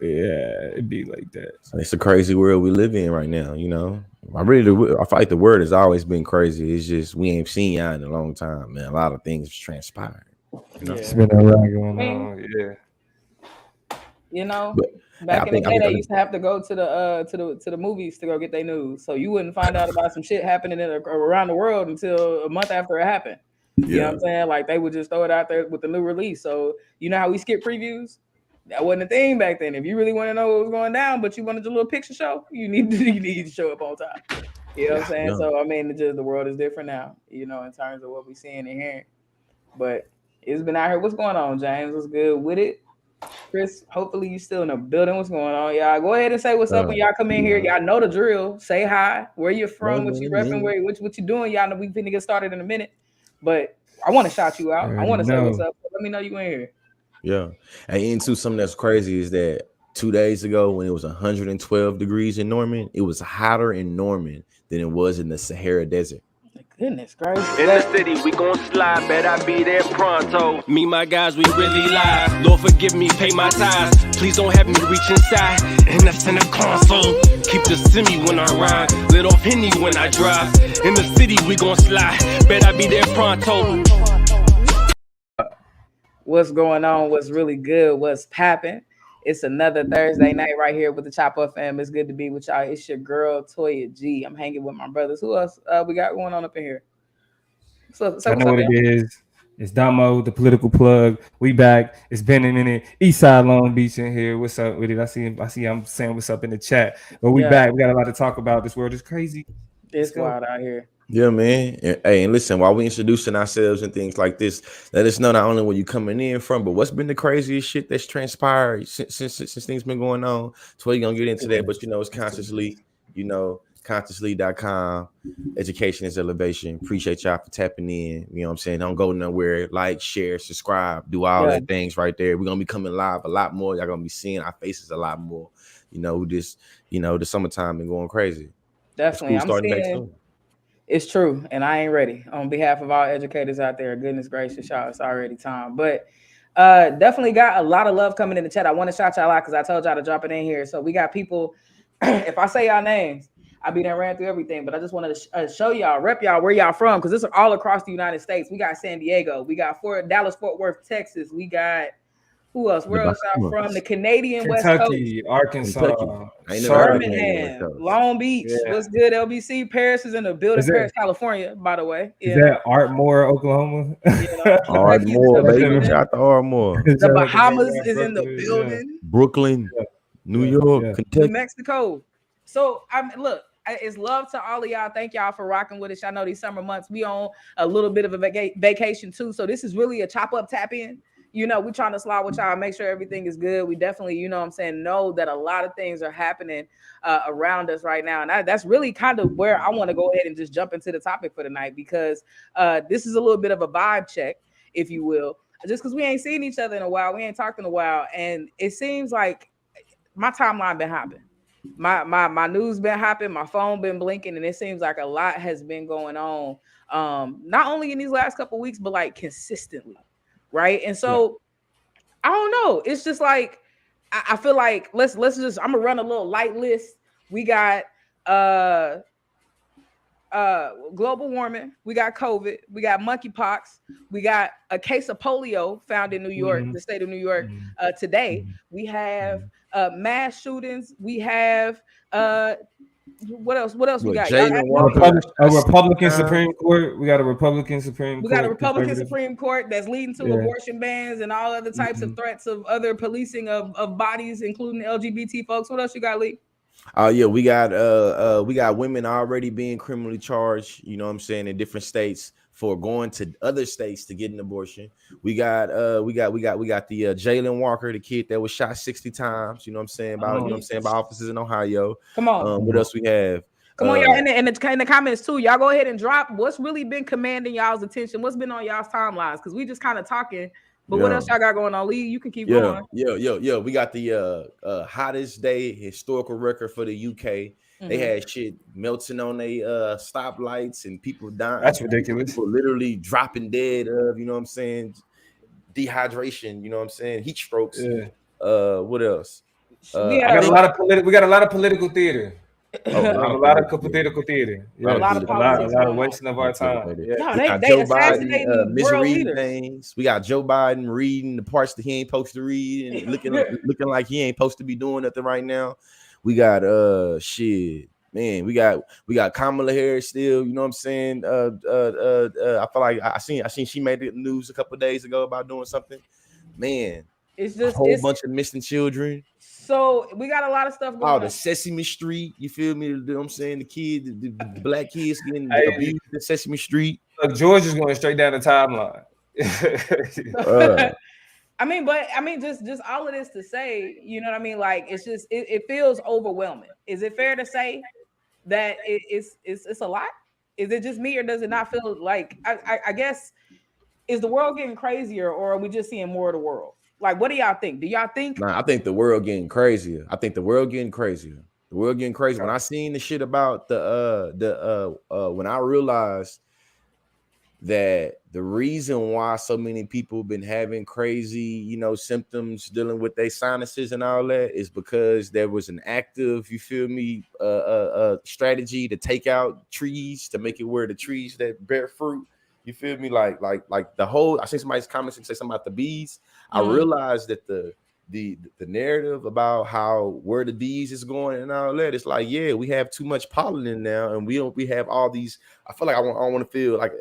Yeah, it'd be like that. It's a crazy world we live in right now. You know, I feel like the word has always been crazy. It's just we ain't seen y'all in a long time, man. A lot of things transpired. You know, It's Yeah. been a lot going I mean, on. Yeah. you know, but I back in the think I day, think they used to have to go to the movies to go get their news, so you wouldn't find out about some shit happening around the world until a month after it happened. You know what yeah, I'm saying? Like they would just throw it out there with the new release. So you know how we skip previews? That wasn't a thing back then. If you really want to know what was going down, but you wanted your little picture show, you need to show up on time. You know what I'm yeah, saying? yeah. So I mean, the world is different now. You know, in terms of what we're seeing and hearing. But it's been out here. What's going on, James? What's good with it? Chris, hopefully you still in the building. What's going on, y'all? Go ahead and say what's up Uh, when y'all come in here. uh, Y'all know the drill. Say hi. Where you from? What you repping? man. What you doing? Y'all know we finna get started in a minute. But I want to shout you You out. I already want to say what's know. up. Let me know you in here. Yeah, and into something that's crazy is that 2 days ago when it was 112 degrees in Norman, it was hotter in Norman than it was in the Sahara Desert. Goodness gracious. In the city, we gon' slide, bet I be there pronto. Me, my guys, we really live. Lord forgive me, pay my tithes. Please don't have me reach inside. And that's in the console. Keep the semi when I ride. Lit off Henny when I drive. In the city, we gon' slide. Bet I be there pronto. What's going on? What's really good? What's popping? It's another Thursday night right here with the Chop Up fam. It's good to be with y'all. It's your girl Toya G. I'm hanging with my brothers. Who else we got going on up in here? So say I what's know up, what it y'all. is. It's Damo, the political plug. We back. It's been a minute. Eastside Long Beach in here. What's up with it? I see him. I see I'm saying what's up in the chat. But we Yeah, back. We got a lot to talk about. This world is crazy. Let's it's go. wild out here. Yeah, man. Hey, and listen, while we introducing ourselves and things like this, let us know not only where you coming in from, but what's been the craziest shit that's transpired since things been going on. So we're gonna get into that, but it's consciously, consciously.com. Education is elevation. Appreciate y'all for tapping in. You know what I'm saying? Don't go nowhere. Like, share, subscribe, do all Yeah, that things right there. We're gonna be coming live a lot more. Y'all gonna be seeing our faces a lot more. The summertime been going crazy. The definitely. school I'm starting back seeing soon. it's true, and I ain't ready. On behalf of all educators out there, goodness gracious, y'all, it's already time. But definitely got a lot of love coming in the chat. I want to shout y'all out because I told y'all to drop it in here. So we got people. If I say y'all names, I be done ran through everything. But I just wanted to show y'all, rep y'all where y'all from, because this is all across the United States. We got San Diego, we got Dallas, Fort Worth, Texas. We got who else? The Where else y'all from? The Bahamas, Canadian West Coast. Kentucky, Arkansas, Kentucky. I ain't never heard of Charlotte. Canadian West Birmingham, Coast. Long Beach. Yeah. What's good, LBC? Paris is in the building. Is Paris, that California, by the way. is You know, that Ardmore, Oklahoma? you know, Kentucky's in Ardmore, the baby. building. Shout out to Ardmore. The Shout out to Bahamas Birmingham, is in the Brooklyn. Yeah, building. Brooklyn, yeah, New yeah, York, yeah. New Kentucky. Mexico. So I'm look. It's love to all of y'all. Thank y'all for rocking with us. I know these summer months we on a little bit of a vacation too. So this is really a chop up tap in. You know, we trying to slide with y'all, make sure everything is good. We definitely, you know what I'm saying, know that a lot of things are happening around us right now. And that's really kind of where I want to go ahead and just jump into the topic for tonight because this is a little bit of a vibe check, if you will. Just because we ain't seen each other in a while, we ain't talked in a while. And it seems like my timeline been hopping. My news been hopping, my phone been blinking, and it seems like a lot has been going on. Not only in these last couple weeks, but like consistently, right? And Yeah. so I don't know. It's just like I feel like let's just I'm gonna run a little light list. We got uh global warming, we got COVID, we got monkeypox, we got a case of polio found in New York, Mhm, the state of New York mhm, today. mhm, We have mhm. mass shootings, we have uh what else we What, got? Y'all Jalen know Walker me. got A shot 60 Republican times? Supreme Court. We got a Republican Supreme We got a Court, Republican conservative. Supreme Court that's leading to Yeah. abortion bans and all other types of Mhm. threats of other policing of bodies, including LGBT folks. What else you got, Lee? Oh yeah, we got women already being criminally charged, you know what I'm saying, in different states for going to other states to get an abortion. We got the Jalen Walker, the kid that was shot 60 times, Oh, by officers in Ohio. Come on. What else we have? Come on, y'all. In the comments too. Y'all go ahead and drop what's really been commanding y'all's attention. What's been on y'all's timelines? Because we just kind of talking. But what Yeah. else y'all got going on? Lee, you can keep Yeah, going. yeah. We got the hottest day historical record for the UK. They Hmm. had shit melting on they stoplights and people dying, that's ridiculous. people literally dropping dead of, you know what I'm saying, dehydration, you know what I'm saying, heat strokes. Yeah. What else? We got a lot of we got a lot of political theater. A A lot of political theater. Yeah, A lot of politics a lot of going on. wasting of our time. Yeah. No, We got they Joe assassinating Biden world misreading leaders. things. We got Joe Biden reading the parts that he ain't supposed to read and looking like he ain't supposed to be doing nothing right now. We got shit. Man, we got Kamala Harris still, you know what I'm saying? I feel like I seen she made the news a couple of days ago about doing something. Man, It's just a whole bunch of missing children. So we got a lot of stuff going Oh, on. the Sesame Street, you feel me? You know what I'm saying? The kids, the black kids getting abused at Sesame Street. Look, George is going straight down the timeline. I mean, just all of this to say, you know what I mean? Like, it's just it feels overwhelming. Is it fair to say that it's a lot? Is it just me, or does it not feel like? I guess, is the world getting crazier, or are we just seeing more of the world? Like, what do y'all think? Do y'all think? Nah, I think the world getting crazier. The world getting crazy. When I seen the shit about when I realized that the reason why so many people been having crazy, symptoms dealing with their sinuses and all that is because there was an active, you feel me, strategy to take out trees to make it where the trees that bear fruit. You feel me? Like the whole. I seen somebody's comments and say something about the bees. I realized that the narrative about where the bees is going and all that, it's like, yeah, we have too much pollen in now, and we have all these. I feel like I don't want to feel like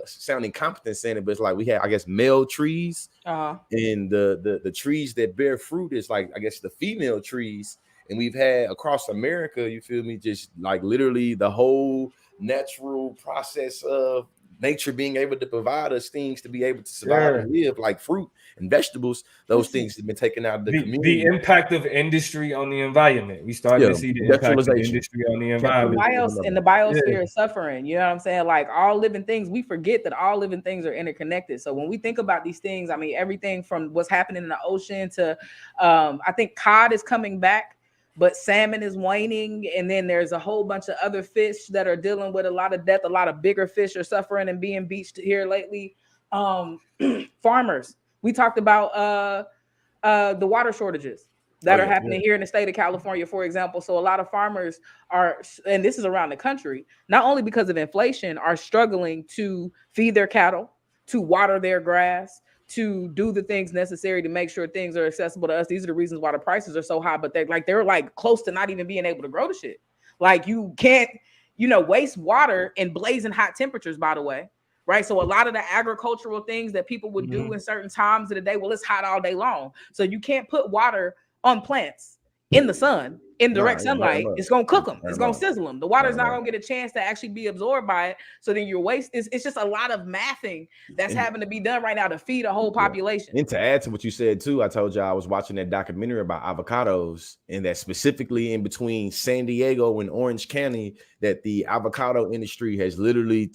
sounding competent saying it, but it's like we have, I guess, male trees, and the trees that bear fruit is like, I guess, the female trees, and we've had across America, you feel me, just like literally the whole natural process of nature being able to provide us things to be able to survive and live, like fruit and vegetables. Those things have been taken out of the community. The impact of industry on the environment. We started to see the impact of industry on the environment. The biosphere is suffering. You know what I'm saying? Like, all living things, we forget that all living things are interconnected. So when we think about these things, I mean, everything from what's happening in the ocean to I think cod is coming back, but salmon is waning, and then there's a whole bunch of other fish that are dealing with a lot of death. A lot of bigger fish are suffering and being beached here lately. Farmers, we talked about the water shortages that are happening here in the state of California, for example. So a lot of farmers are, and this is around the country, not only because of inflation, are struggling to feed their cattle, to water their grass, to do the things necessary to make sure things are accessible to us. These are the reasons why the prices are so high, but they're like close to not even being able to grow the shit. Like, you can't, waste water in blazing hot temperatures, by the way, right? So a lot of the agricultural things that people would do in certain times of the day, well, it's hot all day long. So you can't put water on plants in the sun, in direct sunlight. It's going to cook them. It's going to sizzle them. The water's not going to get a chance to actually be absorbed by it. So then your waste it's just a lot of mathing that's having to be done right now to feed a whole population. And to add to what you said too, I told you I was watching that documentary about avocados, and that specifically in between San Diego and Orange County, that the avocado industry has literally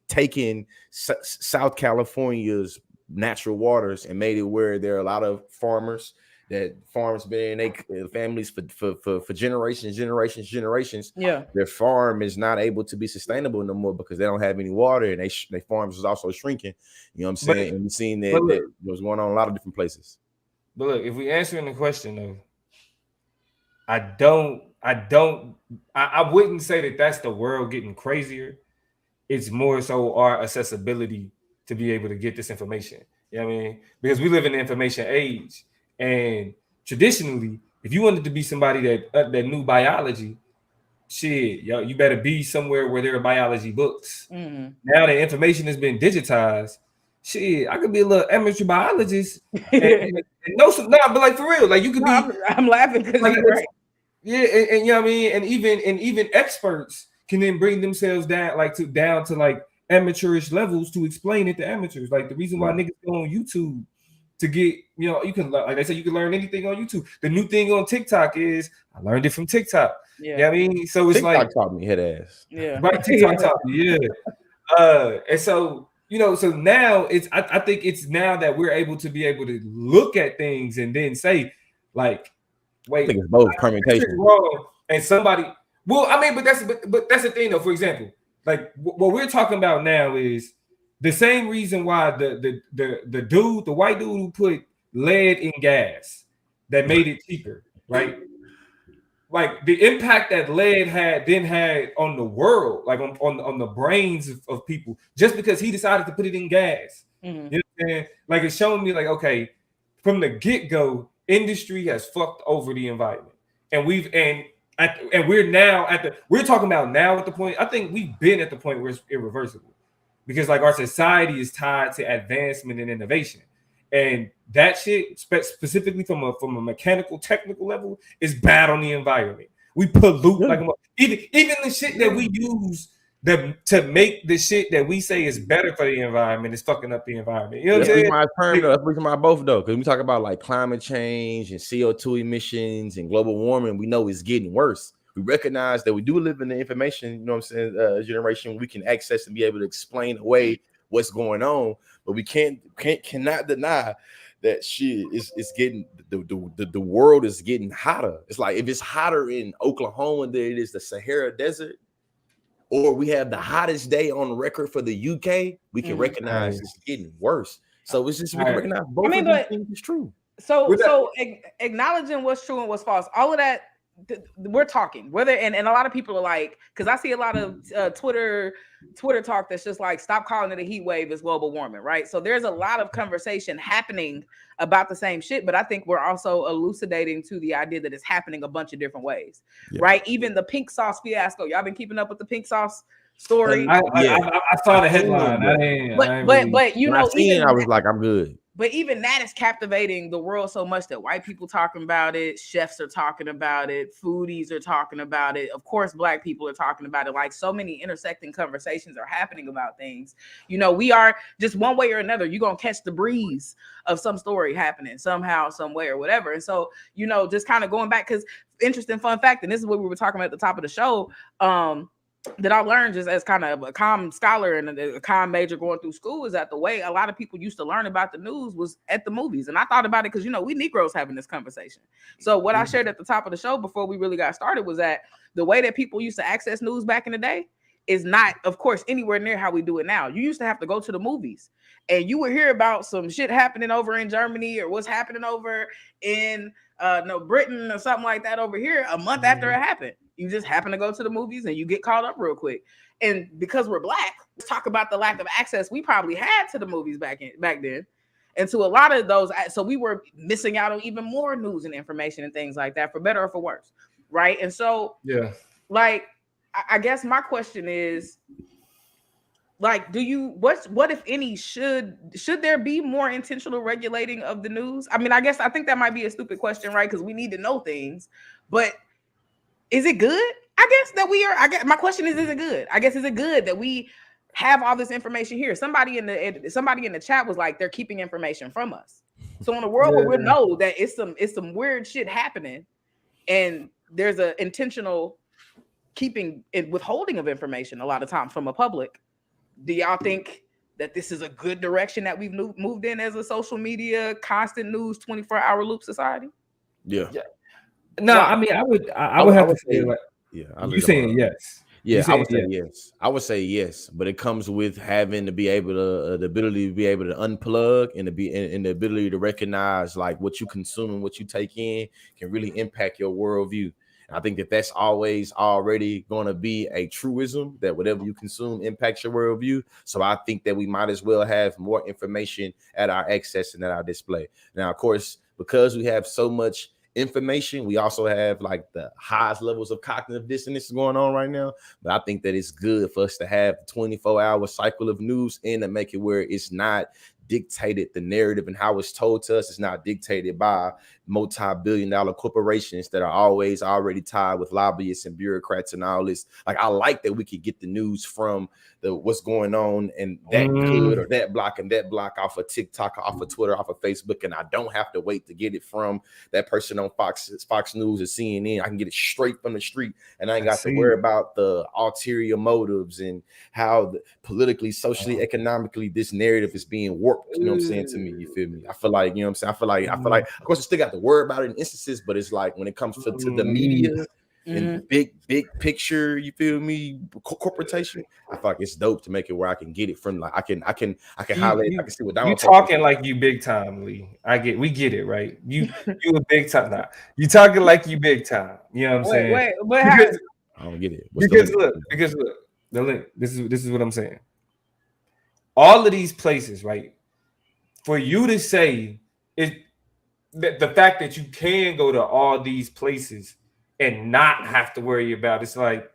taken South California's natural waters and made it where there are a lot of farmers that farms been they families for generations. Yeah, their farm is not able to be sustainable no more because they don't have any water, and their farms is also shrinking. You know what I'm saying? And we've seen that was going on in a lot of different places. But look, if we answering the question though, I wouldn't say that that's the world getting crazier. It's more so our accessibility to be able to get this information. You know what I mean? Because we live in the information age. And traditionally, if you wanted to be somebody that knew biology, shit, yo, you better be somewhere where there are biology books. Now that information has been digitized, shit, I could be a little amateur biologist and know some. But like for real, like you could be. I'm laughing because like, right. Yeah, and you know what I mean, and even experts can then bring themselves down to like amateurish levels to explain it to amateurs. Like the reason why niggas go on YouTube. To get, you can, like I said, you can learn anything on YouTube. The new thing on TikTok is I learned it from TikTok. Yeah, you know what I mean, so it's TikTok like taught me head ass. Yeah, right. TikTok taught me, and so so now I think it's now that we're able to look at things and then say like, wait, I think it's both permutations. Wrong, and somebody, well, I mean, but that's the thing though. For example, like what we're talking about now is. The same reason why the white dude who put lead in gas that made it cheaper. right? Like the impact that lead had on the world, like on the brains of people, just because he decided to put it in gas. Mhm. You know what I'm saying? Like it's showing me, like, okay, from the get-go, industry has fucked over the environment. And we're talking about now at the point, I think we've been at the point where it's irreversible. Because like our society is tied to advancement and innovation. And that shit, specifically from a mechanical, technical level, is bad on the environment. We pollute like even the shit that we use to make the shit that we say is better for the environment is fucking up the environment. You know what I'm saying? My term, that's reason why both though, because we talk about like climate change and CO2 emissions and global warming. We know it's getting worse. We recognize that we do live in the information, you know what I'm saying, generation we can access and be able to explain away what's going on, but we cannot deny that shit is getting the world is getting hotter. It's like if it's hotter in Oklahoma than it is the Sahara Desert, or we have the hottest day on record for the UK, we can recognize it's getting worse. So it's just we can recognize both of these things is true. So acknowledging what's true and what's false, all of that we're talking whether and a lot of people are like, because I see a lot of Twitter talk that's just like, stop calling it a heat wave, it's global warming, right? So there's a lot of conversation happening about the same shit, but I think we're also elucidating to the idea that it's happening a bunch of different ways, right? Even the pink sauce fiasco, y'all been keeping up with the pink sauce story? I saw the headline. But you know, even I was like, I'm good. But even that is captivating the world so much that white people talking about it, chefs are talking about it, foodies are talking about it. Of course, black people are talking about it. Like, so many intersecting conversations are happening about things. You know, we are just one way or another, you're going to catch the breeze of some story happening somehow, some way or whatever. And so, you know, just kind of going back, because interesting fun fact, and this is what we were talking about at the top of the show, that I learned just as kind of a comm scholar and a comm major going through school, is that the way a lot of people used to learn about the news was at the movies. And I thought about it because, you know, we Negroes having this conversation. So what I shared at the top of the show before we really got started was that the way that people used to access news back in the day is not, of course, anywhere near how we do it now. You used to have to go to the movies and you would hear about some shit happening over in Germany or what's happening over in Britain or something like that over here a month after it happened. You just happen to go to the movies and you get caught up real quick. And because we're black, let's talk about the lack of access we probably had to the movies back then. And to a lot of those, so we were missing out on even more news and information and things like that, for better or for worse, right? And so, yeah, like, I guess my question is, like, what if any, should there be more intentional regulating of the news? I mean, I think that might be a stupid question, right? Because we need to know things, but is it good? I guess that we are. My question is it good? I guess, is it good that we have all this information here? Somebody in the chat was like, they're keeping information from us. So in a world where we know that it's some weird shit happening, and there's an intentional keeping and withholding of information a lot of times from a public, do y'all think that this is a good direction that we've moved in as a social media, constant news, 24-hour loop society? Yeah. No, I mean, I would have to say, like, you saying yes. Yeah, I would say yes. I would say yes, but it comes with having to be able to the ability to be able to unplug and the ability to recognize, like, what you consume and what you take in can really impact your worldview. And I think that that's always already going to be a truism, that whatever you consume impacts your worldview. So I think that we might as well have more information at our access and at our display. Now, of course, because we have so much information, we also have like the highest levels of cognitive dissonance going on right now. But I think that it's good for us to have a 24-hour cycle of news and to make it where it's not dictated, the narrative and how it's told to us is not dictated by multi-billion-dollar corporations that are always already tied with lobbyists and bureaucrats and all this. Like, I like that we could get the news from the what's going on and that good or that block and that block off of TikTok, off of Twitter, off of Facebook, and I don't have to wait to get it from that person on Fox News or CNN. I can get it straight from the street, and I ain't got to worry about the ulterior motives and how politically, socially, economically this narrative is being warped. You know what I'm saying to me? You feel me? I feel like, you know what I'm saying? I feel like, of course, I still got to worry about it in instances, but it's like when it comes to the media, and big picture, you feel me, corporation. I feel like it's dope to make it where I can get it from, like I can highlight, I can see what You Donald talking like you big time, Lee. We get it, right? You a big time now. You talking like you big time. You know what I'm saying? But I don't get it. Because look, the link. This is what I'm saying. All of these places, right? For you to say it, the fact that you can go to all these places and not have to worry about it's like,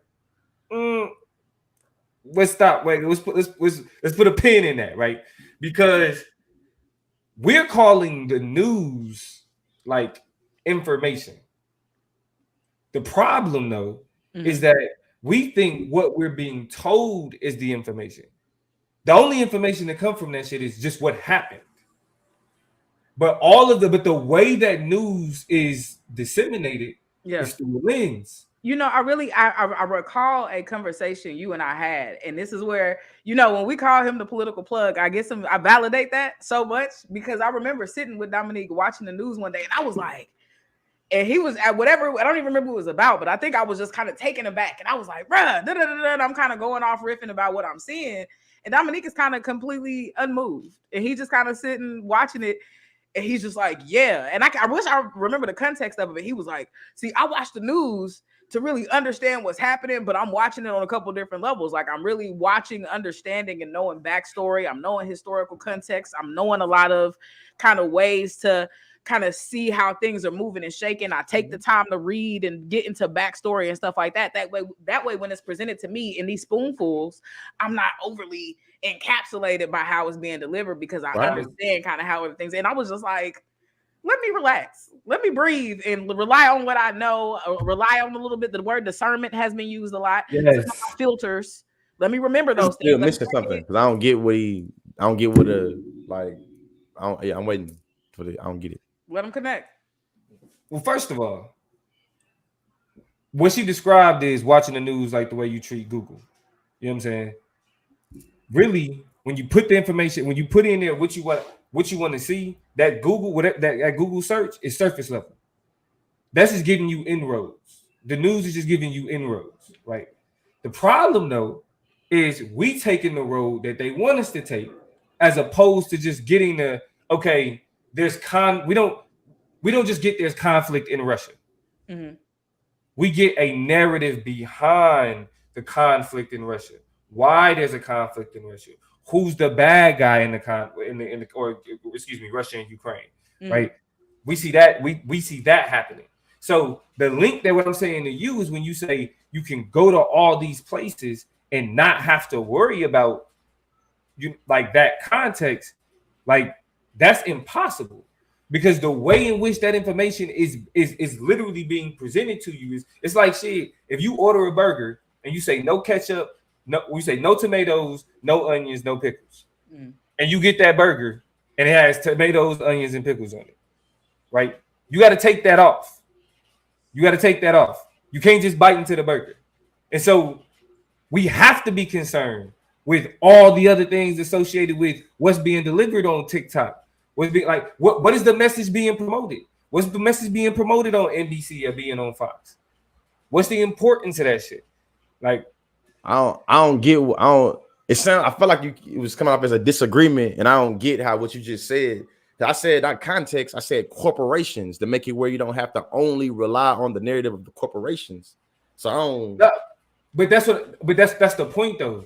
let's stop. Wait, let's put a pin in that, right? Because we're calling the news like information. The problem, though, is that we think what we're being told is the information. The only information that comes from that shit is just what happened. But the way that news is disseminated is through a lens. You know, I recall a conversation you and I had, and this is where, you know, when we call him the political plug, I validate that so much because I remember sitting with Dominique watching the news one day, and I was like, and he was at whatever, I don't even remember what it was about, but I think I was just kind of taken aback, and I was like, bruh, and I'm kind of going off riffing about what I'm seeing, and Dominique is kind of completely unmoved, and he just kind of sitting watching it. And he's just like, yeah. And I wish I remember the context of it. He was like, see, I watch the news to really understand what's happening, but I'm watching it on a couple different levels. Like I'm really watching, understanding, and knowing backstory. I'm knowing historical context. I'm knowing a lot of kind of ways to kind of see how things are moving and shaking. I take the time to read and get into backstory and stuff like that. That way, when it's presented to me in these spoonfuls, I'm not overly encapsulated by how it's being delivered because I understand kind of how everything's. And I was just like, let me relax, let me breathe, and rely on what I know. Rely on a little bit. The word discernment has been used a lot. Yes. Filters. Let me remember those things. Still missing something because I don't get what I'm waiting for I don't get it. Let them connect. Well, first of all, what she described is watching the news like the way you treat Google. You know what I'm saying? Really, when you put the information, when you put in there what you want to see, that Google search is surface level. That's just giving you inroads. The news is just giving you inroads, right? The problem though is we taking the road that they want us to take, as opposed to just getting we don't just get there's conflict in Russia. We get a narrative behind the conflict in Russia. Why there's a conflict in Russia? Who's the bad guy in Russia and Ukraine, right? We see that we see that happening. So the link that what I'm saying to you is when you say you can go to all these places and not have to worry about like that context, like that's impossible. Because the way in which that information is literally being presented to you it's like shit. If you order a burger and you say no ketchup, we say no tomatoes, no onions, no pickles, and you get that burger and it has tomatoes, onions, and pickles on it, right? You got to take that off. You can't just bite into the burger, and so we have to be concerned with all the other things associated with what's being delivered on TikTok. What is the message being promoted? What's the message being promoted on NBC or being on Fox? What's the importance of that shit? Like, I feel like it was coming up as a disagreement, and I don't get how what you just said. I said not context, I said corporations to make it where you don't have to only rely on the narrative of the corporations. So I don't. But that's the point though.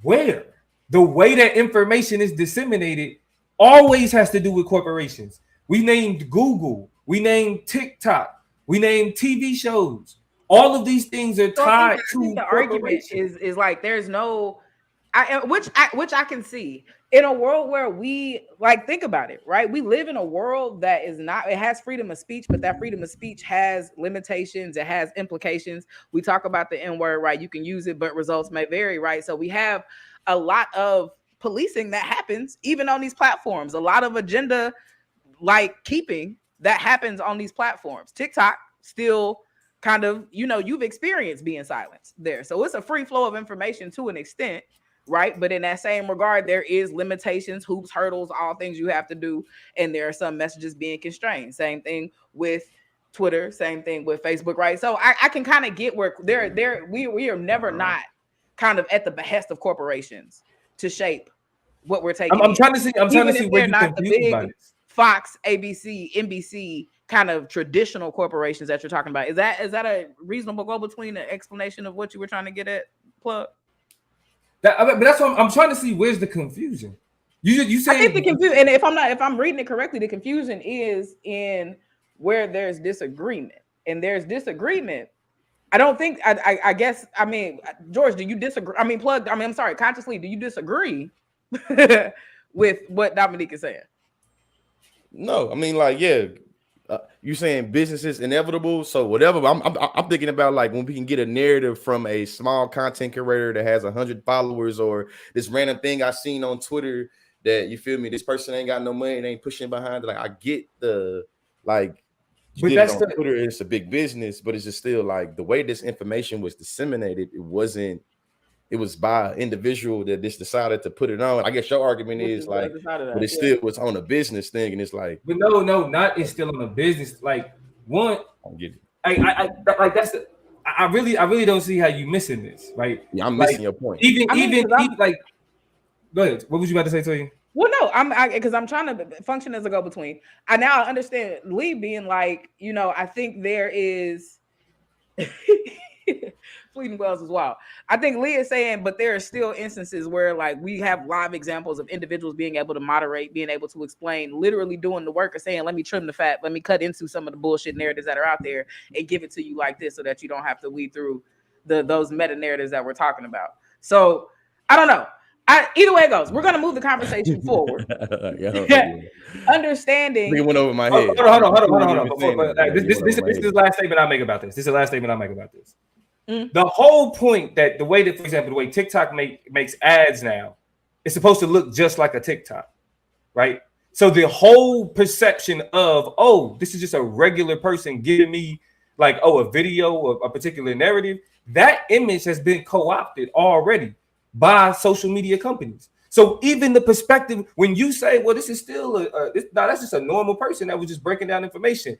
Where the way that information is disseminated always has to do with corporations. We named Google, we named TikTok, we named TV shows. All of these things are tied to the argument is like there's no which I can see in a world where we like think about it, right? We live in a world that is not, it has freedom of speech, but that freedom of speech has limitations, it has implications. We talk about the N-word, right? You can use it, but results may vary, right? So we have a lot of policing that happens even on these platforms, a lot of agenda like keeping that happens on these platforms. TikTok still kind of, you've experienced being silenced there. So it's a free flow of information to an extent, right? But in that same regard, there is limitations, hoops, hurdles, all things you have to do. And there are some messages being constrained. Same thing with Twitter, same thing with Facebook, right? So I can kind of get where we are never not kind of at the behest of corporations to shape what we're taking I'm in. trying to see. I'm trying to Even see if where they're you not the confused by big this. Fox, ABC, NBC kind of traditional corporations that you're talking about. Is that a reasonable go between the explanation of what you were trying to get at, Plug? But that's what I'm trying to see. Where's the confusion? You I think the saying confusion, and if I'm reading it correctly, the confusion is in where there's disagreement, and there's disagreement. I don't think. I guess. I mean, George, do you disagree? I mean, Plug. I mean, I'm sorry. Consciously, do you disagree with what Dominique is saying? No, I mean, like, yeah, you saying business is inevitable. So whatever. I'm thinking about like when we can get a narrative from a small content creator that has 100 followers, or this random thing I seen on Twitter that, you feel me, this person ain't got no money and ain't pushing behind it. Like, I get the, like, you But did it that's on the Twitter, it's a big business, but it's just still like the way this information was disseminated. It was by an individual that just decided to put it on. I guess your argument Which is is the like, other side of that, but it still was on a business thing, and it's like, But no, not it's still on a business. Like one, I get it. I like that's the. I really don't see how you missing this, right? Yeah, I'm Like missing your point. even like, go ahead. What was you about to say, Toyin? Well, no, because I'm trying to function as a go between. I now understand Lee being like, I think there is. Fleeting Wells as well. I think Lee is saying, but there are still instances where like we have live examples of individuals being able to moderate, being able to explain, literally doing the work of saying, let me trim the fat, let me cut into some of the bullshit narratives that are out there and give it to you like this so that you don't have to weed through those meta narratives that we're talking about. So I don't know. Either way it goes, we're gonna move the conversation forward. Understanding. It went over my head. Hold on. This is the last statement I make about this. This is the last statement I make about this. The whole point that the way that, for example, the way TikTok makes ads now, it's supposed to look just like a TikTok, right? So the whole perception of, oh, this is just a regular person giving me like, oh, a video or a particular narrative, that image has been co-opted already by social media companies. So even the perspective, when you say, well, this is still that's just a normal person that was just breaking down information.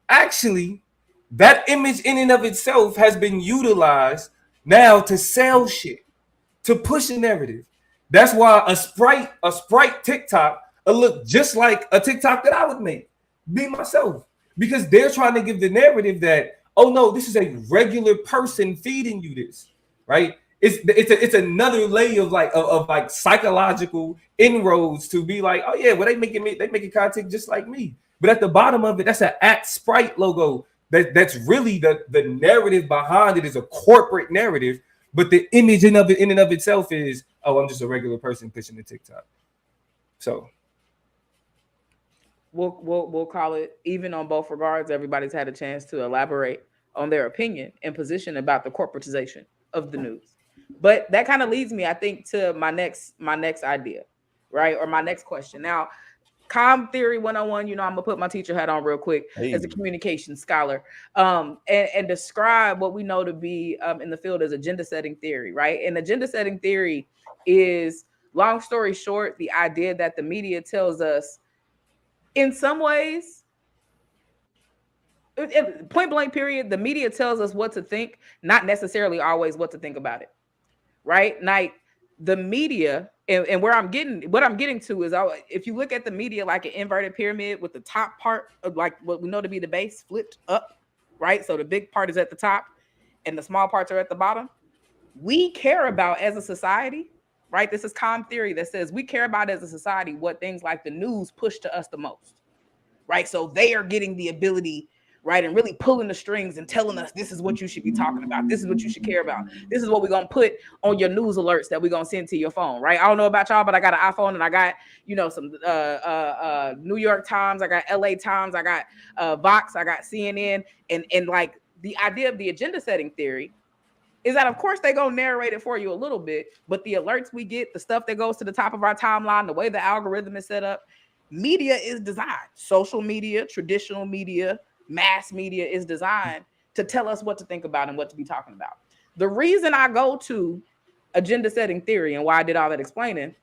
Actually, that image in and of itself has been utilized now to sell shit, to push a narrative. That's why a Sprite TikTok will look just like a TikTok that I would make, be myself, because they're trying to give the narrative that, oh no, this is a regular person feeding you this, right? It's another layer of like psychological inroads to be like, oh yeah, well they making content just like me, but at the bottom of it, that's an @Sprite logo. That's really the narrative behind it is a corporate narrative, but the image in and of itself is, oh, I'm just a regular person pushing the TikTok. So we'll call it even on both regards. Everybody's had a chance to elaborate on their opinion and position about the corporatization of the news. But that kind of leads me, I think, to my next idea, right? Or my next question. Now, Com Theory 101, I'm gonna put my teacher hat on real quick as a communication scholar, and describe what we know to be in the field as agenda setting theory, right? And agenda setting theory is, long story short, the idea that the media tells us, in some ways, point blank period, the media tells us what to think, not necessarily always what to think about it, right? Like the media, and what I'm getting to is, if you look at the media like an inverted pyramid with the top part of like what we know to be the base flipped up, right? So the big part is at the top and the small parts are at the bottom. We care about, as a society, right? This is Com Theory that says we care about as a society what things like the news push to us the most, right? So they are getting the ability, right, and really pulling the strings and telling us this is what you should be talking about. This is what you should care about. This is what we're going to put on your news alerts that we're going to send to your phone, right? I don't know about y'all, but I got an iPhone and I got, some New York Times, I got LA Times, I got Vox, I got CNN. And like the idea of the agenda setting theory is that, of course, they're going to narrate it for you a little bit, but the alerts we get, the stuff that goes to the top of our timeline, the way the algorithm is set up, media is designed. Social media, traditional media, mass media is designed to tell us what to think about and what to be talking about. The reason I go to agenda setting theory and why I did all that explaining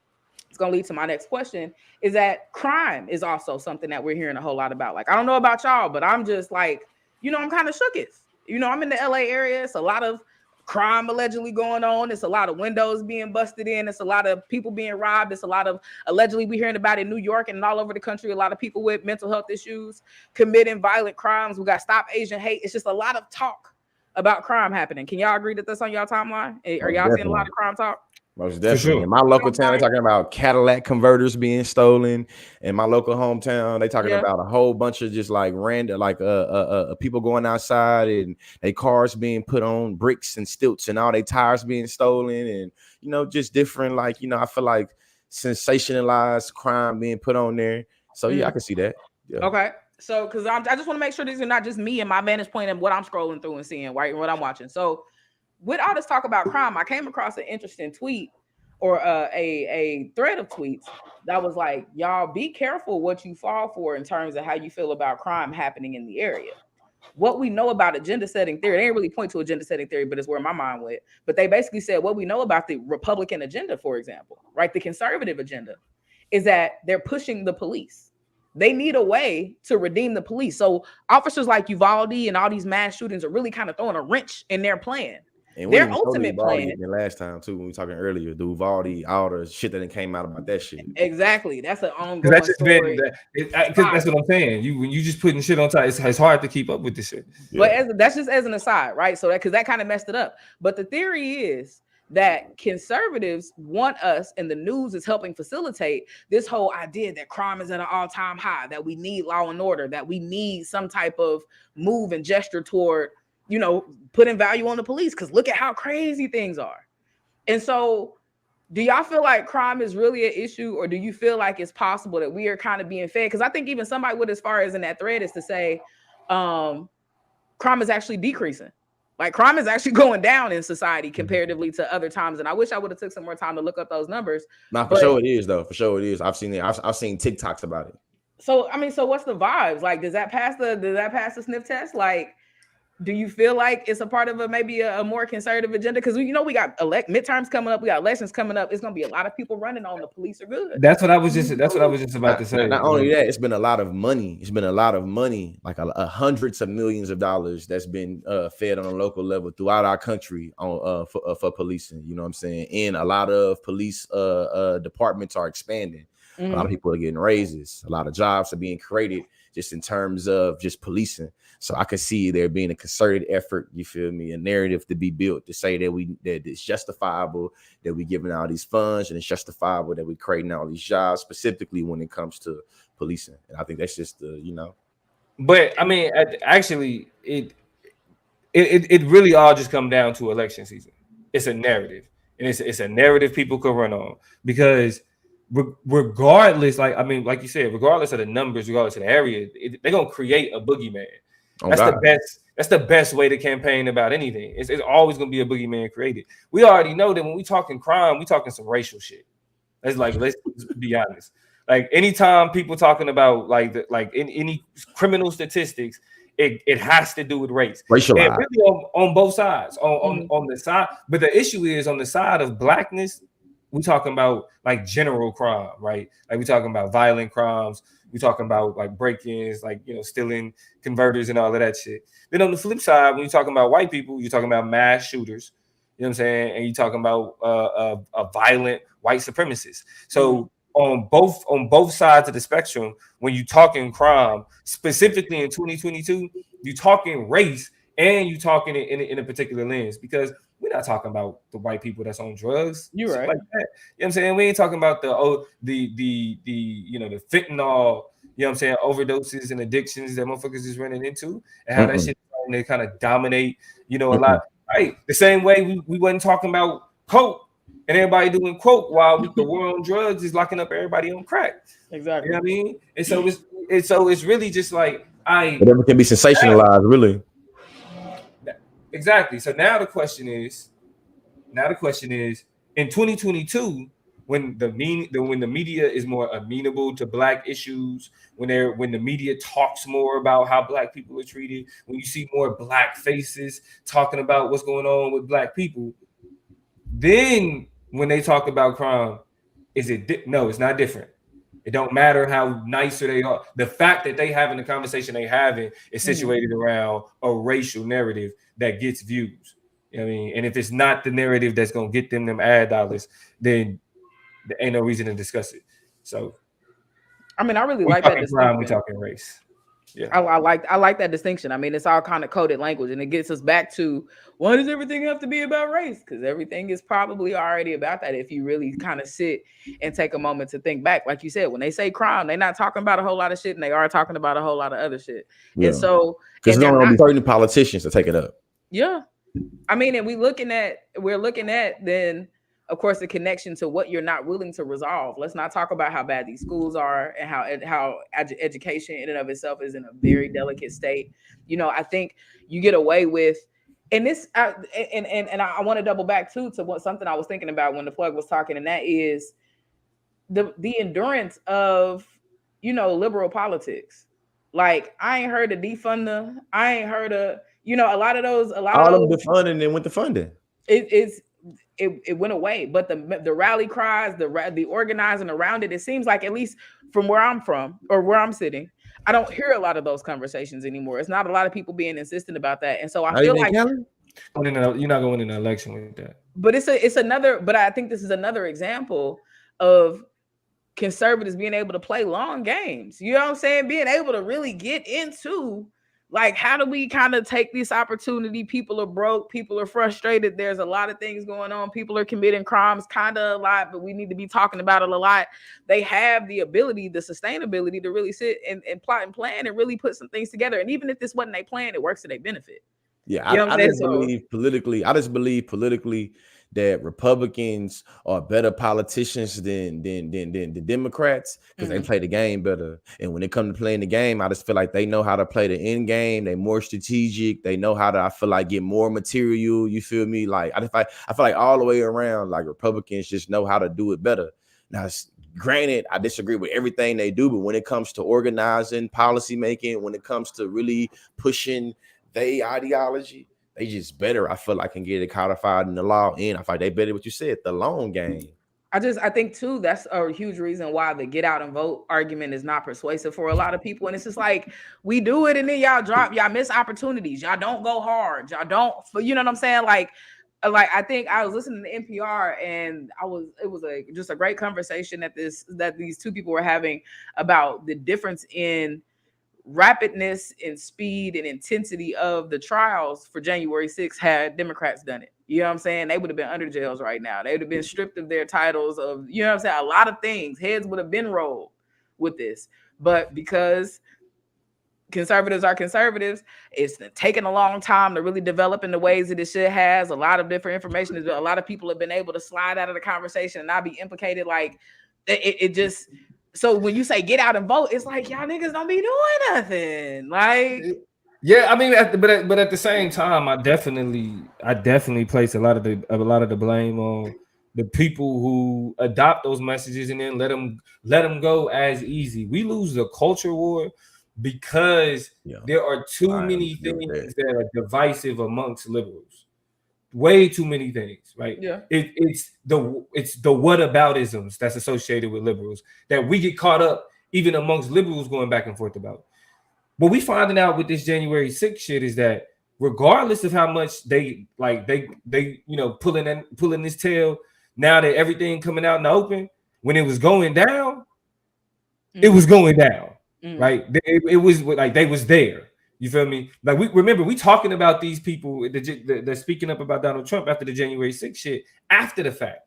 it's going to lead to my next question, is that crime is also something that we're hearing a whole lot about. Like, I don't know about y'all, but I'm just like, I'm kind of shook. I'm in the LA area. It's a lot of crime allegedly going on. It's a lot of windows being busted in. It's a lot of people being robbed. It's a lot of allegedly we hearing about in New York and all over the country. A lot of people with mental health issues committing violent crimes. We got Stop Asian Hate. It's just a lot of talk about crime happening. Can y'all agree that that's on y'all timeline? Are y'all seeing a lot of crime talk? Most definitely. Sure. In my local town, they're talking about Cadillac converters being stolen. In my local hometown, they talking about a whole bunch of just like random, like people going outside and their cars being put on bricks and stilts and all their tires being stolen, and just different, like I feel like sensationalized crime being put on there. So yeah, I can see that. Yeah. Okay. So, because I just want to make sure these are not just me and my vantage point and what I'm scrolling through and seeing, right, and what I'm watching. So, with all this talk about crime, I came across an interesting tweet or a thread of tweets that was like, y'all be careful what you fall for in terms of how you feel about crime happening in the area. What we know about agenda setting theory, they didn't really point to agenda setting theory, but it's where my mind went. But they basically said what we know about the Republican agenda, for example, right? The conservative agenda is that they're pushing the police. They need a way to redeem the police. So officers like Uvalde and all these mass shootings are really kind of throwing a wrench in their plan. And their ultimate plan. The last time too, when we were talking earlier, the Uvalde, all the shit that came out about that shit. Exactly, that's an ongoing that's just story. Because that's what I'm saying. When you just putting shit on top, it's hard to keep up with this shit. Yeah. But that's just as an aside, right? So because that kind of messed it up. But the theory is that conservatives want us, and the news is helping facilitate this whole idea that crime is at an all-time high, that we need law and order, that we need some type of move and gesture toward putting value on the police, because look at how crazy things are. And so do y'all feel like crime is really an issue, or do you feel like it's possible that we are kind of being fed? Because I think even somebody went as far as in that thread is to say crime is actually decreasing. Like crime is actually going down in society comparatively to other times. And I wish I would have took some more time to look up those numbers. For sure it is, though. For sure it is. I've seen it. I've seen TikToks about it. So so what's the vibes? Like, does that pass the sniff test? Like, do you feel like it's a part of maybe a more conservative agenda? Because we got midterms coming up, we got elections coming up. It's going to be a lot of people running on the police are good. That's what I was just about to say. Not only that, it's been a lot of money. It's been a lot of money, like hundreds of millions of dollars that's been fed on a local level throughout our country on for policing. You know what I'm saying? And a lot of police departments are expanding. Mm-hmm. A lot of people are getting raises. A lot of jobs are being created just in terms of just policing. So I can see there being a concerted effort, you feel me, a narrative to be built to say that it's justifiable that we giving all these funds, and it's justifiable that we creating all these jobs, specifically when it comes to policing. And I think that's just But I mean, actually, it really all just come down to election season. It's a narrative, and it's a narrative people could run on, because regardless, like you said, regardless of the numbers, regardless of the area, they're gonna create a boogeyman. That's the best way to campaign about anything. It's always gonna be a boogeyman created. We already know that when we talking crime, we talking some racial shit. Let's be honest. Like anytime people talking about in any criminal statistics, it has to do with race. Racial, and really on both sides, on the side. But the issue is on the side of blackness, we talking about like general crime, right? Like we talking about violent crimes. We talking about like break-ins, like stealing converters and all of that shit. Then on the flip side, when you're talking about white people, you're talking about mass shooters. You know what I'm saying? And you're talking about a violent white supremacist. So on both sides of the spectrum, when you're talking crime, specifically in 2022, you're talking race and you're talking in a particular lens, because we're not talking about the white people that's on drugs. You're right. Like that. You know what I'm saying? We ain't talking about the fentanyl, you know what I'm saying, overdoses and addictions that motherfuckers is running into, and how that shit they kind of dominate, a lot. Right. The same way we wasn't talking about coke and everybody doing coke while the war on drugs is locking up everybody on crack. Exactly. You know what I mean? And so it's really just like whatever can be sensationalized, really. Exactly. So now the question is, in 2022, when the media is more amenable to black issues, when the media talks more about how black people are treated, when you see more black faces talking about what's going on with black people, then when they talk about crime, Is it? No, it's not different. It don't matter how nicer they are. The fact that they having the conversation they having is situated around a racial narrative that gets views. You know what I mean? And if it's not the narrative that's gonna get them ad dollars, then there ain't no reason to discuss it. So I mean, I really we like that talking crime, we distinction. talking race. Yeah. I like that distinction. I mean, it's all kind of coded language, and it gets us back to why does everything have to be about race? Because everything is probably already about that. If you really kind of sit and take a moment to think back, like you said, when they say crime, they're not talking about a whole lot of shit, and they are talking about a whole lot of other shit. Yeah. And so, because and there's they're gonna not, be certain politicians to take it up. yeah. I mean, and we're looking at then, of course, the connection to what you're not willing to resolve. Let's not talk about how bad these schools are and how education in and of itself is in a very delicate state. You know, I think you get away with, and this, and I want to double back too to something I was thinking about when the plug was talking, and that is the endurance of, you know, liberal politics. Like, I ain't heard of defund the, I ain't heard of, you know, a lot of those Defunding and then went to funding. It went away, but the rally cries, the organizing around it, it seems like, at least from where I'm from or where I'm sitting, I don't hear a lot of those conversations anymore. It's not a lot of people being insistent about that, and so I feel like you're not going in an election with that. But it's another. But I think this is another example of conservatives being able to play long games. You know what I'm saying? Being able to really get into, like, how do we kind of take this opportunity? People are broke. People are frustrated. There's a lot of things going on. People are committing crimes kind of a lot, but we need to be talking about it a lot. They have the ability, the sustainability to really sit and plot and plan and really put some things together. And even if this wasn't their plan, it works to their benefit. Yeah, you know I just believe politically that Republicans are better politicians than the Democrats because they play the game better. And when it comes to playing the game, I just feel like they know how to play the end game. They're more strategic. They know how to, I feel like, get more material. You feel me? Like, I feel like all the way around, like, Republicans just know how to do it better. Now, granted, I disagree with everything they do, but when it comes to organizing, policy making, when it comes to really pushing their ideology, they just better, I feel like, can get it codified in the law. And I feel like they better, what you said, the long game. I think too, that's a huge reason why the get out and vote argument is not persuasive for a lot of people. And it's just like, we do it and then y'all miss opportunities. Y'all don't go hard. Y'all don't, you know what I'm saying? Like I think I was listening to NPR and it was just a great conversation that these two people were having about the difference in rapidness and speed and intensity of the trials for January 6th had Democrats done it. You know what I'm saying? They would have been under jails right now. They would have been stripped of their titles of, you know what I'm saying? A lot of things. Heads would have been rolled with this. But because conservatives are conservatives, it's taken a long time to really develop in the ways that it should has. A lot of different information. A lot of people have been able to slide out of the conversation and not be implicated. Like, it just... So when you say get out and vote, it's like, y'all niggas don't be doing nothing. Like, yeah, I mean, but at the same time, I definitely place a lot of the blame on the people who adopt those messages and then let them go as easy. We lose the culture war because there are too many things that are divisive amongst liberals. Way too many things, right? Yeah. It's the whataboutisms that's associated with liberals that we get caught up even amongst liberals going back and forth about. What we finding out with this January 6th shit is that regardless of how much they you know pulling this tail, now that everything coming out in the open, when it was going down, it was going down, right? It was like they was there. You feel me? Like, we talking about these people that speaking up about Donald Trump after the January 6th shit after the fact,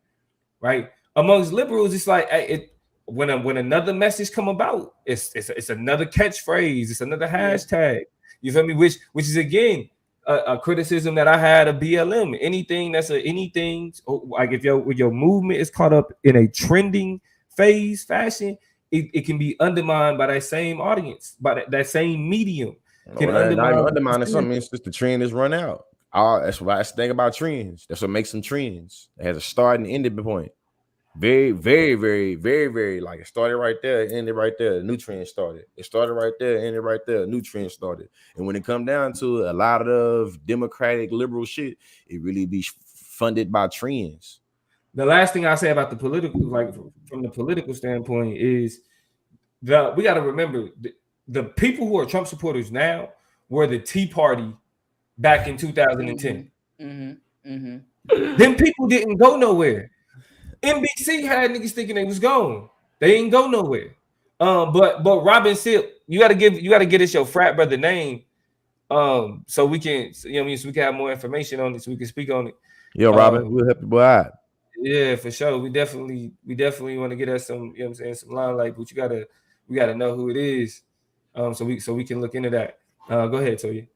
right? Amongst liberals, it's like when another message come about, it's another catchphrase, it's another hashtag. You feel me? Which is again a criticism that I had of BLM. Anything like if your movement is caught up in a trending fashion, it can be undermined by that same audience, by that same medium. Not even undermining something. It's just the trend is run out. That's what I think about trends. That's what makes them trends. It has a start and ending point. Very, very, very, very, very, like, it started right there, ended right there. A new trend started. It started right there, ended right there. A new trend started. And when it come down to it, a lot of democratic liberal shit, it really be funded by trends. the last thing I say about the political, like from the political standpoint, is we got to remember the people who are Trump supporters now were the Tea Party back in 2010. Them people didn't go nowhere. NBC had niggas thinking they was gone. They didn't go nowhere. But Robin Silk, you gotta get us your frat brother name. So we can, so we can have more information on it, so we can speak on it. Yo, Robin, we'll help you boy out. Yeah, for sure. We definitely want to get us some, some limelight, but we gotta know who it is. So we can look into that. Go ahead, Toya.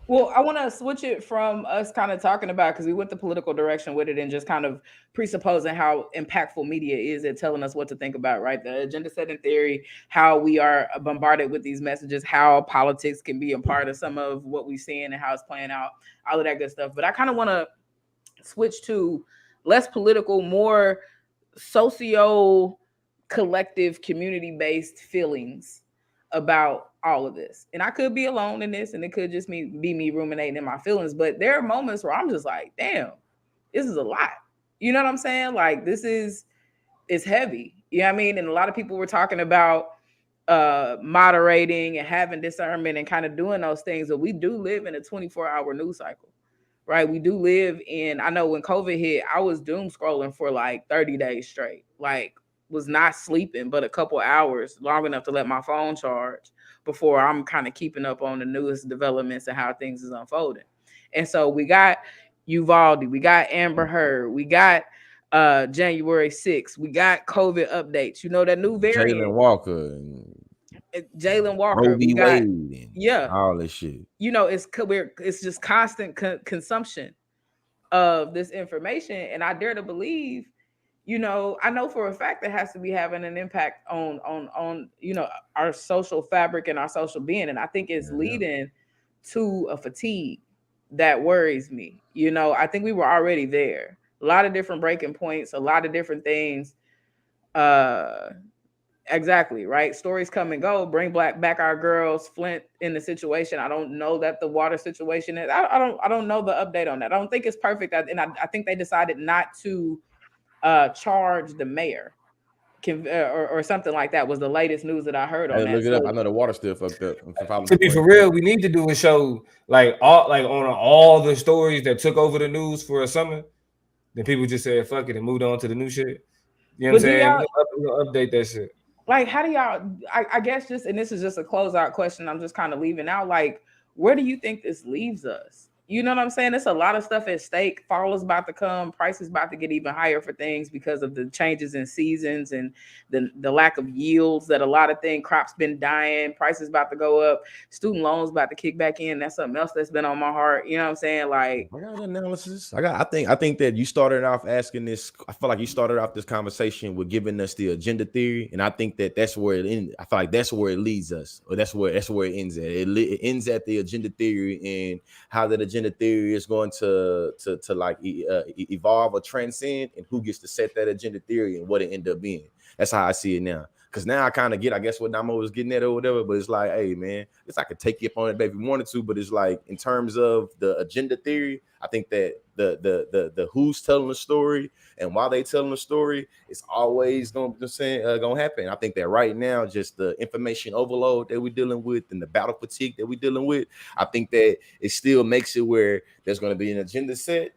Well, I want to switch it from us kind of talking about, because we went the political direction with it and just kind of presupposing how impactful media is at telling us what to think about, right? The agenda setting theory, how we are bombarded with these messages, how politics can be a part of some of what we're seeing and how it's playing out, all of that good stuff. But I kind of want to switch to less political, more socio collective, community-based feelings about all of this. And I could be alone in this, and it could just be me ruminating in my feelings, but there are moments where I'm just like, damn, this is a lot. You know what I'm saying? Like, it's heavy. You know what I mean? And a lot of people were talking about moderating and having discernment and kind of doing those things, but we do live in a 24-hour news cycle, right? We do live in, I know when COVID hit, I was doom scrolling for like 30 days straight. Like, was not sleeping but a couple hours, long enough to let my phone charge before I'm kind of keeping up on the newest developments and how things is unfolding. And so we got Uvalde, we got Amber Heard, we got January 6th, we got COVID updates. You know, that new variant. Jalen Walker, we got, yeah, all this shit. You know, it's just constant consumption of this information, and I dare to believe, you know, I know for a fact that has to be having an impact on you know, our social fabric and our social being. And I think it's leading to a fatigue that worries me. You know, I think we were already there. A lot of different breaking points, a lot of different things. Exactly, right? Stories come and go. Bring back our girls. Flint in the situation. I don't know that the water situation is. I don't know the update on that. I don't think it's perfect. And I think they decided not to charge the mayor or something like that was the latest news that I heard on that. Look it up. I know the water still fucked up. To be for real, we need to do a show like on all the stories that took over the news for a summer. Then people just said fuck it and moved on to the new shit. You know what I'm saying? We'll update that shit. Like, how do y'all? I guess just, and this is just a closeout question, I'm just kind of leaving out. Like, where do you think this leaves us? You know what I'm saying? There's a lot of stuff at stake. Fall is about to come. Price is about to get even higher for things because of the changes in seasons and the lack of yields that a lot of things. Crops been dying. Price is about to go up. Student loans about to kick back in. That's something else that's been on my heart. You know what I'm saying? Like, I got an analysis. I think that you started off asking this. I feel like you started off this conversation with giving us the agenda theory, and I think that that's where it ends. I feel like that's where it leads us, or that's where it ends at. It ends at the agenda theory and how that agenda theory is going to like evolve or transcend, and who gets to set that agenda theory and what it end up being. That's how I see it now. Because now I kind of get, I guess, what Namo was getting at or whatever, but it's like, hey, man, I could take you up on it if you wanted to, but it's like, in terms of the agenda theory, I think that the who's telling the story and why they telling the story, it's always going to happen. I think that right now, just the information overload that we're dealing with and the battle fatigue that we're dealing with, I think that it still makes it where there's going to be an agenda set.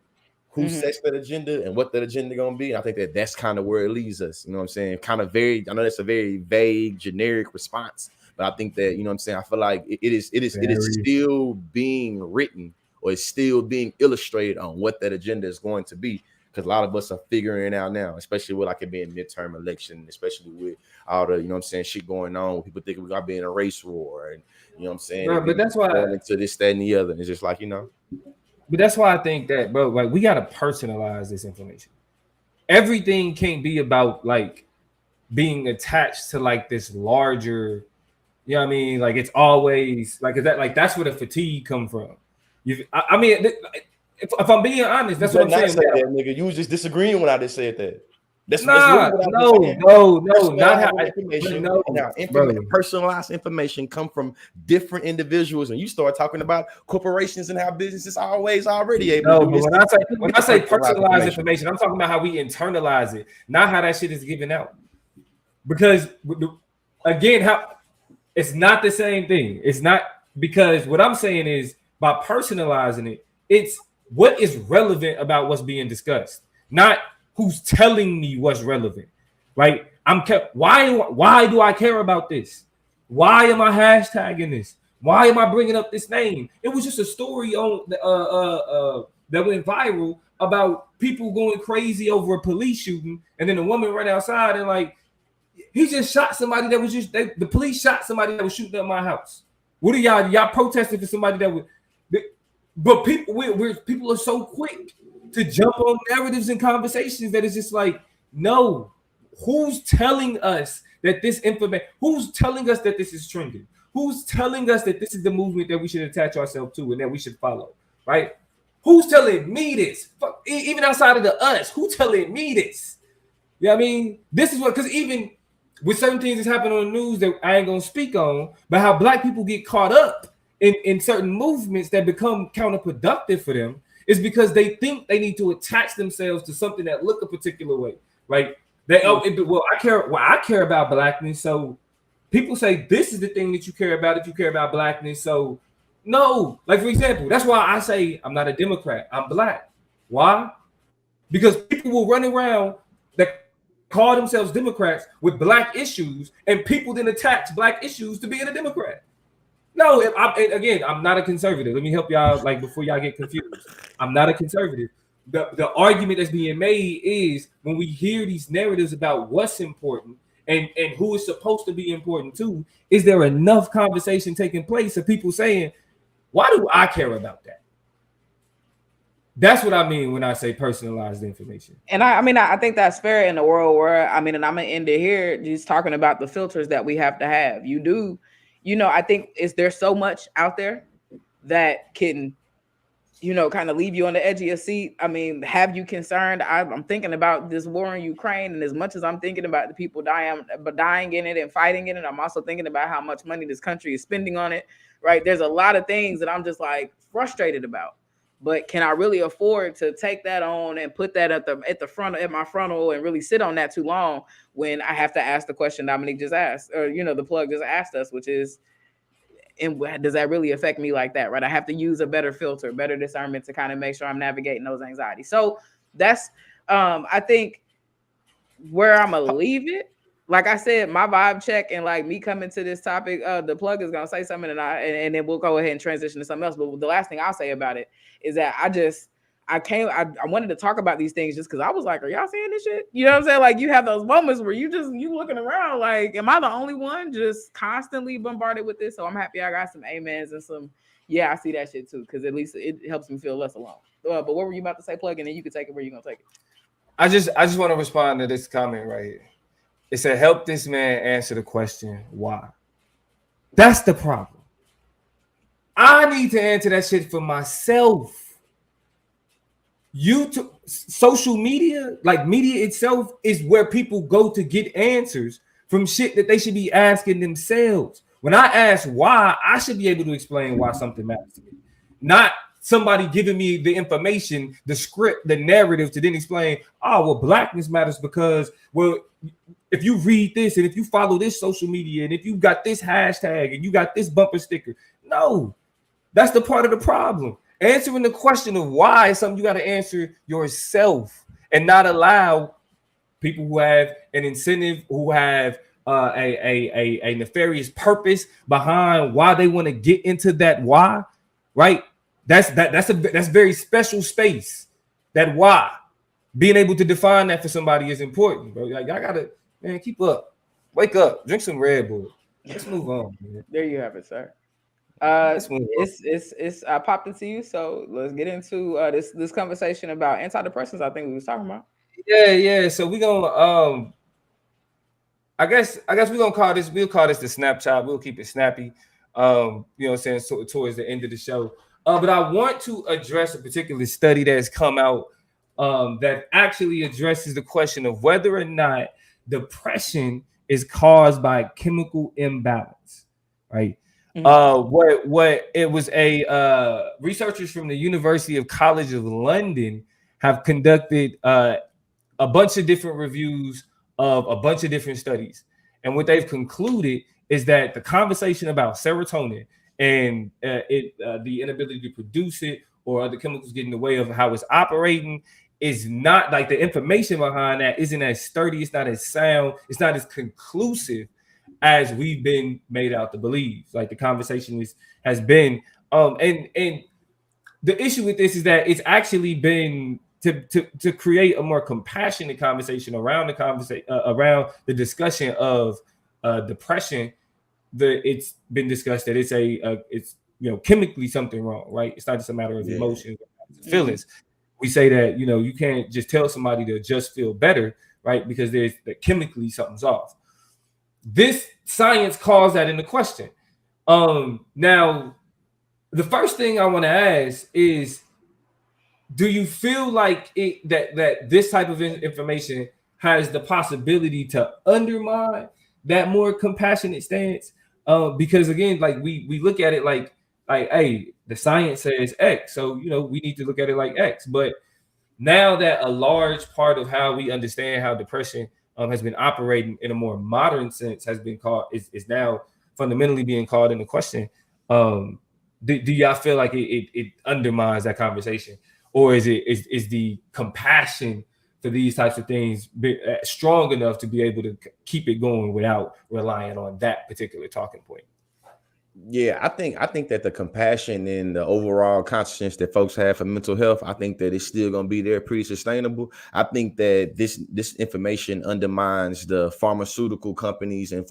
Who sets that agenda and what that agenda gonna be? And I think that that's kind of where it leads us. You know what I'm saying? Kind of very. I know that's a very vague, generic response, but I think that, you know what I'm saying. I feel like it is still being written, or it's still being illustrated on what that agenda is going to be. Because a lot of us are figuring it out now, especially with like it being midterm election, especially with all the, you know what I'm saying, shit going on. People think we got being a race war, and you know what I'm saying. Bro, but that's why into this, that, and the other. And it's just like, you know. But that's why I think that, bro, like, we gotta personalize this information. Everything can't be about like being attached to like this larger, you know what I mean? Like, it's always like, is that like that's where the fatigue come from? I mean, if I'm being honest, that's what I'm saying. That, nigga, you was just disagreeing when I just said that. That's Nah, really what I'm no, saying. not how Information no, and how bro. personalized information come from different individuals, and you start talking about corporations and how businesses are always already able No, to do but this. when I say personalized information, I'm talking about how we internalize it, not how that shit is given out. Because again, how it's not the same thing. It's not, because what I'm saying is by personalizing it, it's what is relevant about what's being discussed, not who's telling me what's relevant. Right? Why do I care about this? Why am I hashtagging this? Why am I bringing up this name? It was just a story on that went viral about people going crazy over a police shooting, and then the woman ran outside and like, he just shot somebody that was just the police shot somebody that was shooting up my house. What are y'all protesting for somebody that would? But people are so quick to jump on narratives and conversations that it's just like, no, who's telling us that this information? Who's telling us that this is trending? Who's telling us that this is the movement that we should attach ourselves to and that we should follow? Right? Who's telling me this? Fuck, even outside of the us, who's telling me this? You know what I mean? This is what, because even with certain things that's happening on the news that I ain't gonna speak on, but how black people get caught up in certain movements that become counterproductive for them is because they think they need to attach themselves to something that look a particular way. Like I care about blackness, so people say this is the thing that you care about if you care about blackness. So no, like for example, that's why I say I'm not a Democrat, I'm black. Why? Because people will run around that call themselves Democrats with black issues, and people then attach black issues to being a Democrat. No, I'm not a conservative. Let me help y'all, like, before y'all get confused. I'm not a conservative. The argument that's being made is when we hear these narratives about what's important and who is supposed to be important too, is there enough conversation taking place of people saying, why do I care about that? That's what I mean when I say personalized information. And I think that's fair in the world where, and I'm gonna end it here just talking about the filters that we have to have. I think there's so much out there that can, kind of leave you on the edge of your seat. I mean, have you concerned? I'm thinking about this war in Ukraine, and as much as I'm thinking about the people dying in it and fighting in it, I'm also thinking about how much money this country is spending on it, right? There's a lot of things that I'm just like frustrated about. But can I really afford to take that on and put that at the front at my frontal and really sit on that too long when I have to ask the question Dominique just asked, or the plug just asked us, which is, and does that really affect me like that, right? I have to use a better filter, better discernment to kind of make sure I'm navigating those anxieties. So that's I think where I'm gonna leave it. Like I said, my vibe check and like me coming to this topic, the plug is gonna say something, and then we'll go ahead and transition to something else. But the last thing I'll say about it is that I wanted to talk about these things just because I was like, are y'all seeing this shit? You know what I'm saying? Like you have those moments where you looking around like, am I the only one just constantly bombarded with this? So I'm happy I got some amens and some, yeah, I see that shit too, because at least it helps me feel less alone. But what were you about to say, plug? And then you can take it where you're gonna take it. I just want to respond to this comment right here. It said, help this man answer the question, why? That's the problem. I need to answer that shit for myself. Social media, like media itself, is where people go to get answers from shit that they should be asking themselves. When I ask why, I should be able to explain why something matters to me. Not somebody giving me the information, the script, the narrative to then explain, oh, well, blackness matters because, well, if you read this and if you follow this social media and if you got this hashtag and you got this bumper sticker. No, that's the part of the problem. Answering the question of why is something you got to answer yourself and not allow people who have an incentive, who have a nefarious purpose behind why they want to get into that why, right? That's very special space. That why. Being able to define that for somebody is important, bro. Like, I gotta, man, keep up. Wake up. Drink some Red Bull. Let's move on, man. There you have it, sir. I popped into you, so let's get into this conversation about antidepressants. I think we was talking about. Yeah. So we're gonna I guess we're gonna call this, we'll call this the Snapchat. We'll keep it snappy. You know what I'm saying, so towards the end of the show. But I want to address a particular study that has come out that actually addresses the question of whether or not depression is caused by chemical imbalance, right? What it was researchers from the University of College of London have conducted a bunch of different reviews of a bunch of different studies, and what they've concluded is that the conversation about serotonin and the inability to produce it or other chemicals getting in the way of how it's operating is not like the information behind that isn't as sturdy, it's not as sound, it's not as conclusive as we've been made out to believe. Like the conversation has been, and the issue with this is that it's actually been to create a more compassionate conversation around around the discussion of depression. It's been discussed that it's it's chemically something wrong, right? It's not just a matter of emotions, feelings. We say that you can't just tell somebody to just feel better, right? Because there's chemically something's off. This science calls that into question. Now, the first thing I want to ask is, do you feel like that this type of information has the possibility to undermine that more compassionate stance? Because again, like we look at it like, hey, the science says X, so we need to look at it like X. But now that a large part of how we understand how depression has been operating in a more modern sense has been called is now fundamentally being called into question. Do y'all feel like it undermines that conversation, or is the compassion for these types of things strong enough to be able to keep it going without relying on that particular talking point? Yeah, I think that the compassion and the overall consciousness that folks have for mental health, I think that it's still going to be there, pretty sustainable. I think that this information undermines the pharmaceutical companies and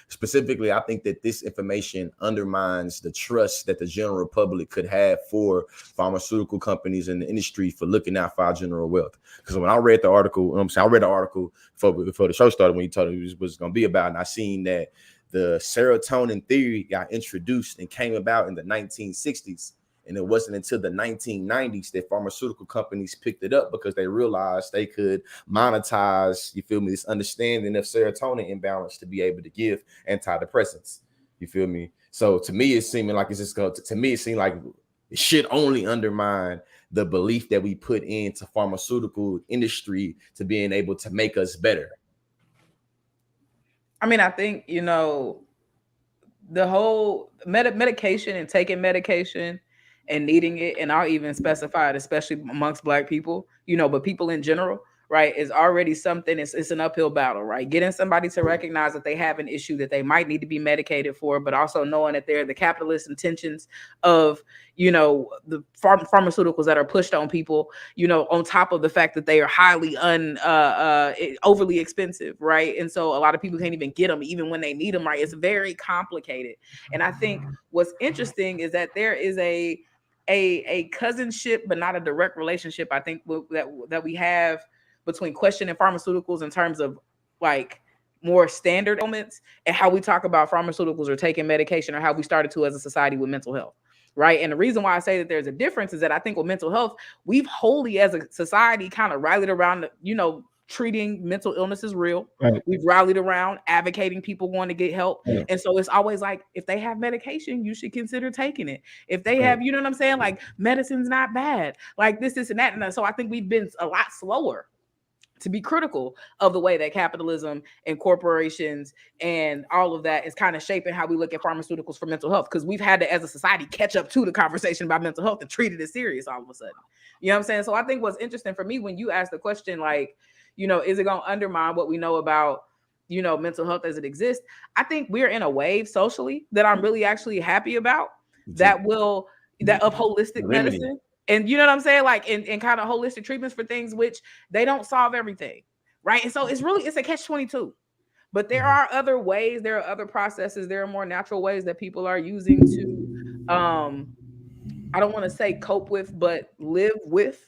specifically, I think that this information undermines the trust that the general public could have for pharmaceutical companies and the industry for looking out for our general wealth. Because when I read the article, I read the article before the show started when you told me what it was going to be about, and I seen that the serotonin theory got introduced and came about in the 1960s. And it wasn't until the 1990s that pharmaceutical companies picked it up because they realized they could monetize, you feel me, this understanding of serotonin imbalance to be able to give antidepressants. You feel me? So to me, it seemed like it should only undermine the belief that we put into pharmaceutical industry to being able to make us better. I mean, I think, the whole medication and taking medication and needing it, and I'll even specify it, especially amongst Black people, but people in general, right, is already something. It's an uphill battle, right? Getting somebody to recognize that they have an issue that they might need to be medicated for, but also knowing that they're the capitalist intentions of, the pharmaceuticals that are pushed on people, on top of the fact that they are highly overly expensive, right? And so a lot of people can't even get them even when they need them, right? It's very complicated. And I think what's interesting is that there is a cousinship, but not a direct relationship, I think, that we have between question and pharmaceuticals in terms of like more standard elements and how we talk about pharmaceuticals or taking medication, or how we started to as a society with mental health, right? And the reason why I say that there's a difference is that I think with mental health, we've wholly as a society kind of rallied around, treating mental illness is real. Right. We've rallied around advocating people want to get help. Yeah. And so it's always like, if they have medication, you should consider taking it. If they have, you know what I'm saying? Like, medicine's not bad. Like this and that. And so I think we've been a lot slower to be critical of the way that capitalism and corporations and all of that is kind of shaping how we look at pharmaceuticals for mental health, because we've had to, as a society, catch up to the conversation about mental health and treat it as serious all of a sudden. You know what I'm saying? So I think what's interesting for me when you ask the question, like, is it going to undermine what we know about, mental health as it exists? I think we're in a wave socially that I'm really actually happy about, that of holistic medicine. And you know what I'm saying? Like in kind of holistic treatments for things which they don't solve everything, right? And so it's a catch-22. But there are other ways, there are other processes, there are more natural ways that people are using to, I don't want to say cope with, but live with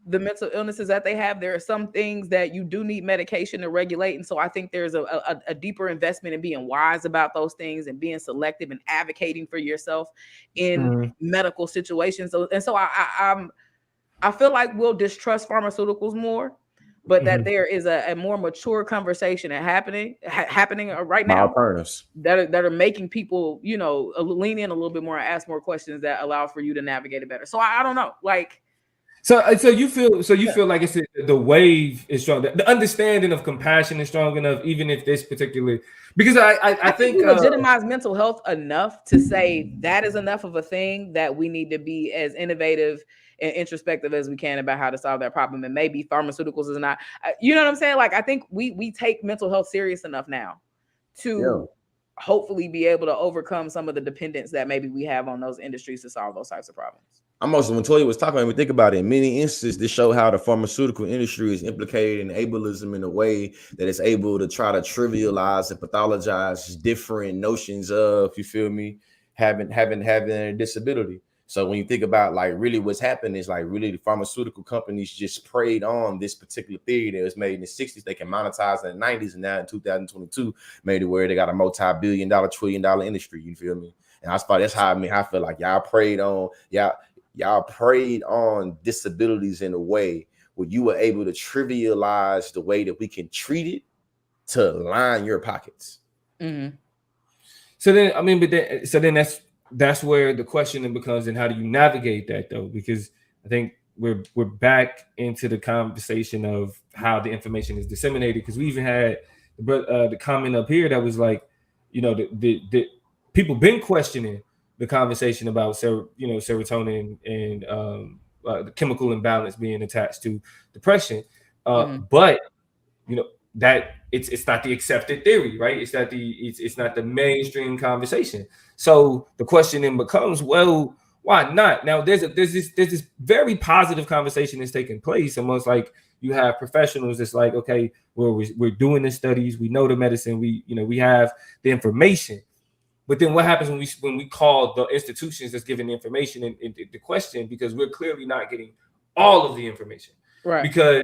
the mental illnesses that they have. There are some things that you do need medication to regulate. And so I think there's a deeper investment in being wise about those things and being selective and advocating for yourself in medical situations. So I feel like we'll distrust pharmaceuticals more, but that there is a more mature conversation happening right My now alternatives. that are making people, you know, lean in a little bit more and ask more questions that allow for you to navigate it better. So I don't know, like. So you feel like it's the wave is strong. The understanding of compassion is strong enough, even if this particular, because I think we legitimize mental health enough to say that is enough of a thing that we need to be as innovative and introspective as we can about how to solve that problem. And maybe pharmaceuticals is not, you know what I'm saying? Like, I think we take mental health serious enough now to hopefully be able to overcome some of the dependence that maybe we have on those industries to solve those types of problems. I'm also, when Toya was talking about it, we think about it, in many instances, this show how the pharmaceutical industry is implicated in ableism in a way that it's able to try to trivialize and pathologize different notions of, you feel me, having a disability. So when you think about like really what's happened is like really the pharmaceutical companies just preyed on this particular theory that was made in the 60s. They can monetize in the 90s, and now in 2022 made it where they got a multi-billion-dollar, trillion-dollar industry. You feel me? And that's how I feel like y'all preyed on disabilities in a way where you were able to trivialize the way that we can treat it to line your pockets. Mm-hmm. So then, I mean, that's where the question then becomes, and how do you navigate that though? Because I think we're back into the conversation of how the information is disseminated. Because we even had the comment up here that was like, you know, the people been questioning the conversation about serotonin and the chemical imbalance being attached to depression, but you know that it's not the accepted theory, right? It's not the mainstream conversation. So the question then becomes, well, why not? Now there's this very positive conversation that's taking place, almost like you have professionals that's like, okay, well, we're doing the studies, we know the medicine, we have the information. But then what happens when we call the institutions that's giving the information in the question, because we're clearly not getting all of the information, right? Because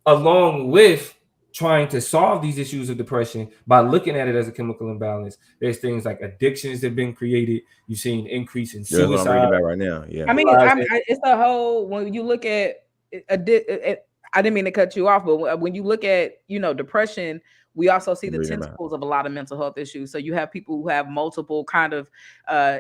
along with trying to solve these issues of depression by looking at it as a chemical imbalance, there's things like addictions that have been created. You've seen increase in suicide. That's what I'm reading about right now. Yeah, I mean, it's a whole, when you look at I didn't mean to cut you off, but when you look at depression, we also see the tentacles of a lot of mental health issues. So you have people who have multiple kind of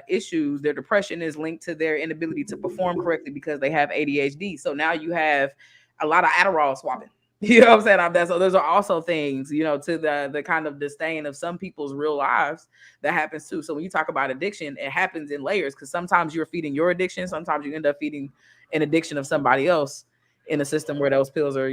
issues. Their depression is linked to their inability to perform correctly because they have ADHD. So now you have a lot of Adderall swapping. You know what I'm saying? So those are also things, to the kind of disdain of some people's real lives that happens too. So when you talk about addiction, it happens in layers, because sometimes you're feeding your addiction. Sometimes you end up feeding an addiction of somebody else in a system where those pills are,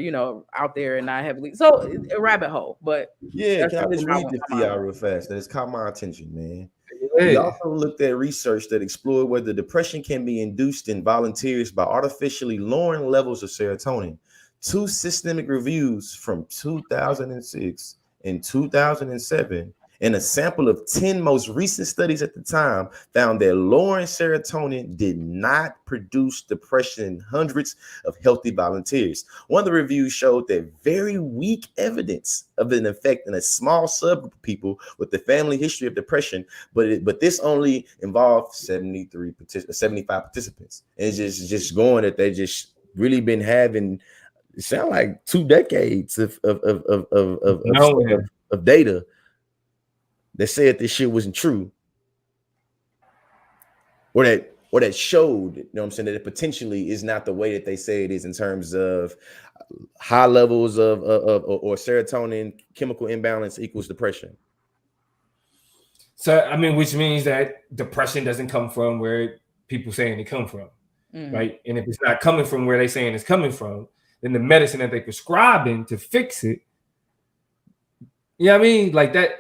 out there and not heavily. So a rabbit hole. But yeah, can I just read this to y'all real fast? That has caught my attention, man. Yeah. We also looked at research that explored whether depression can be induced in volunteers by artificially lowering levels of serotonin. 2 systemic reviews from 2006 and 2007 and a sample of 10 most recent studies at the time found that lowering serotonin did not produce depression in hundreds of healthy volunteers. One of the reviews showed that very weak evidence of an effect in a small subgroup of people with the family history of depression, but this only involved 75 participants. And it's just going that they just really been having, it sound like 2 decades of data that said this shit wasn't true, or that showed, that it potentially is not the way that they say it is in terms of high levels of or serotonin chemical imbalance equals depression. So I mean, which means that depression doesn't come from where people saying it come from, right? And if it's not coming from where they saying it's coming from, then the medicine that they prescribing to fix it, you know what I mean, like that.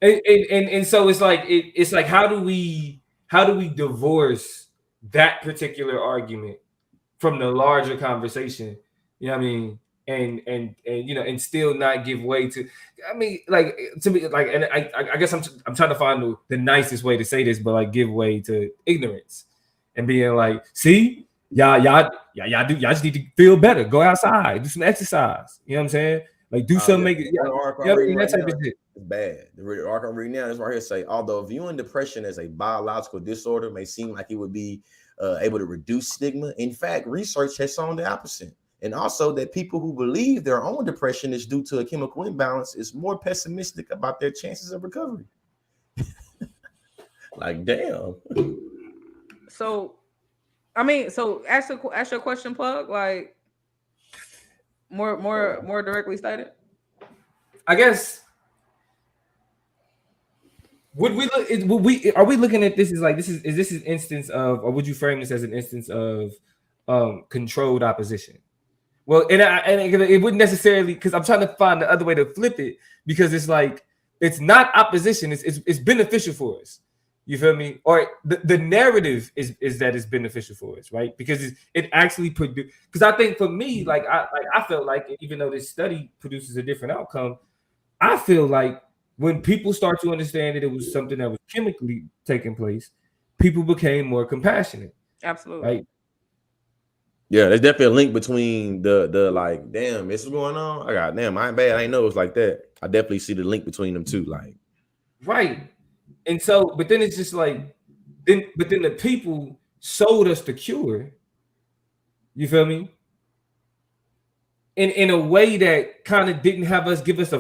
And so it's like how do we divorce that particular argument from the larger conversation? You know what I mean? And still not give way to, I mean, like, to me, like, and I guess I'm trying to find the nicest way to say this, but like give way to ignorance and being like, see, y'all just need to feel better, go outside, do some exercise. You know what I'm saying? Like do something, make it. That type of shit. It's bad. The article I'm reading now is right here say, although viewing depression as a biological disorder may seem like it would be able to reduce stigma. In fact, research has shown the opposite. And also that people who believe their own depression is due to a chemical imbalance is more pessimistic about their chances of recovery. Like, damn. So, I mean, so ask your question, plug, like more directly stated. I guess would we look? Would we? Are we looking at this as like is this an instance of, or would you frame this as an instance of controlled opposition? Well, and it wouldn't necessarily, because I'm trying to find the other way to flip it, because it's like it's not opposition, it's beneficial for us. You feel me? Or the narrative is that it's beneficial for us, right? Because it actually produces. Because I think for me, like I felt like even though this study produces a different outcome, I feel like when people start to understand that it was something that was chemically taking place, people became more compassionate. Absolutely. Right? Yeah, there's definitely a link between the like, damn, this is going on. I got damn, I ain't bad. I ain't know it's like that. I definitely see the link between them two. Like, right. And so, but then it's just like, then the people sold us the cure. You feel me? In a way that kind of didn't have us give us a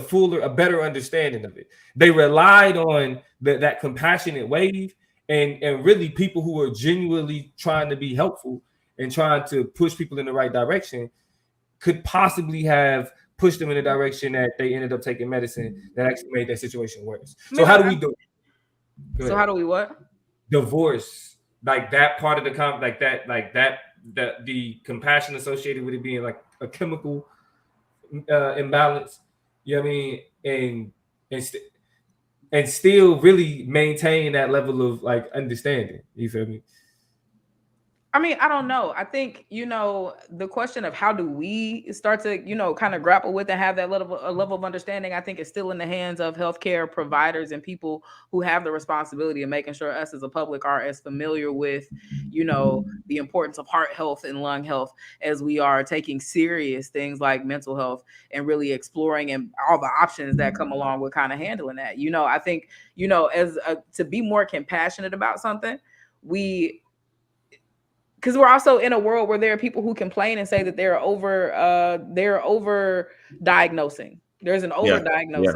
better understanding of it. They relied on that compassionate wave and really people who were genuinely trying to be helpful and trying to push people in the right direction could possibly have pushed them in a direction that they ended up taking medicine that actually made that situation worse. So how do we do? So how do we what? Divorce, like that part of the the compassion associated with it being like a chemical imbalance. You know what I mean? And still really maintain that level of like understanding. You feel me? I mean, I don't know. I think, the question of how do we start to, kind of grapple with and have that level of understanding, I think is still in the hands of healthcare providers and people who have the responsibility of making sure us as a public are as familiar with, the importance of heart health and lung health as we are taking serious things like mental health and really exploring and all the options that come along with kind of handling that. I think, to be more compassionate about something, because we're also in a world where there are people who complain and say that they're over diagnosing. There's an over diagnosis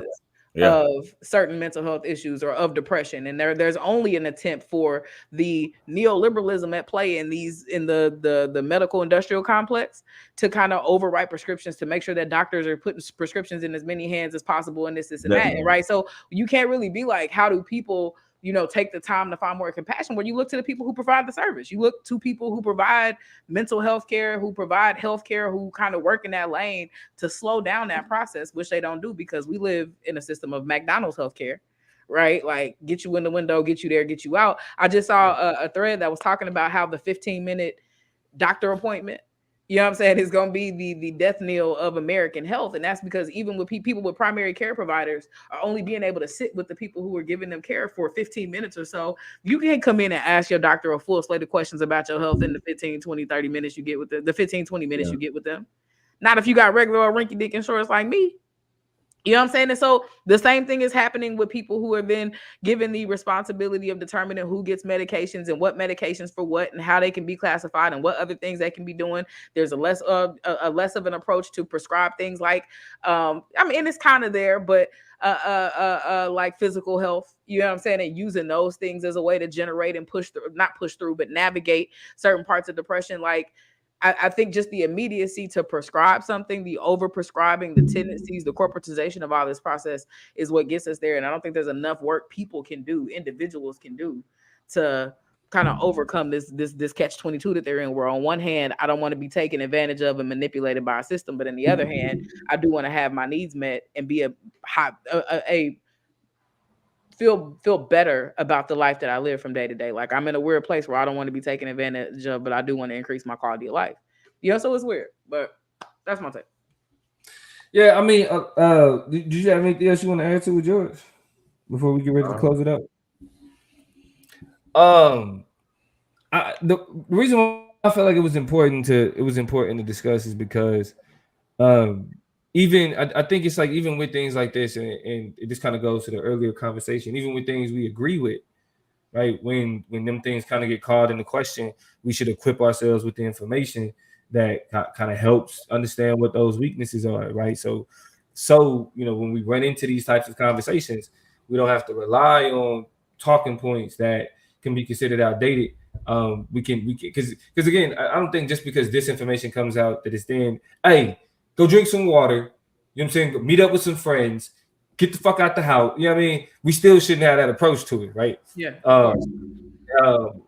of certain mental health issues or of depression, and there's only an attempt for the neoliberalism at play in the medical industrial complex to kind of overwrite prescriptions to make sure that doctors are putting prescriptions in as many hands as possible, and this and that, right? So you can't really be like, how do people take the time to find more compassion? Where you look to the people who provide the service. You look to people who provide mental health care, who provide health care, who kind of work in that lane to slow down that process, which they don't do because we live in a system of McDonald's healthcare, right? Like get you in the window, get you there, get you out. I just saw a thread that was talking about how the 15-minute doctor appointment, is going to be the death knell of American health. And that's because even with people with primary care providers are only being able to sit with the people who are giving them care for 15 minutes or so. You can't come in and ask your doctor a full slate of questions about your health in the 15, 20, 30 minutes you get with the 15, 20 minutes you get with them. Not if you got regular or rinky-dink insurance like me. You know what I'm saying? And so the same thing is happening with people who are then given the responsibility of determining who gets medications and what medications for what and how they can be classified and what other things they can be doing. There's a less of an approach to prescribe things like, it's kind of there, but like physical health, you know what I'm saying? And using those things as a way to generate and not push through, but navigate certain parts of depression. Like, I think just the immediacy to prescribe something, the over-prescribing, the tendencies, the corporatization of all this process is what gets us there. And I don't think there's enough work people can do, individuals can do, to kind of overcome this catch-22 that they're in. Where on one hand, I don't want to be taken advantage of and manipulated by a system, but on the other hand, I do want to have my needs met and be feel better about the life that I live from day to day. Like, I'm in a weird place where I don't want to be taken advantage of, but I do want to increase my quality of life. So it's weird, but that's my take. Yeah, I mean, did you have anything else you want to add to it, George, before we get ready to close it up? The reason why I felt like it was important to discuss is because I think it's like, even with things like this, and it just kind of goes to the earlier conversation, even with things we agree with, right? When them things kind of get called into question, we should equip ourselves with the information that kind of helps understand what those weaknesses are, right? So when we run into these types of conversations, we don't have to rely on talking points that can be considered outdated. We can because again, I don't think just because this information comes out that it's then, hey, go drink some water, you know what I'm saying, meet up with some friends, get the fuck out the house. You know what I mean? We still shouldn't have that approach to it, right? Yeah.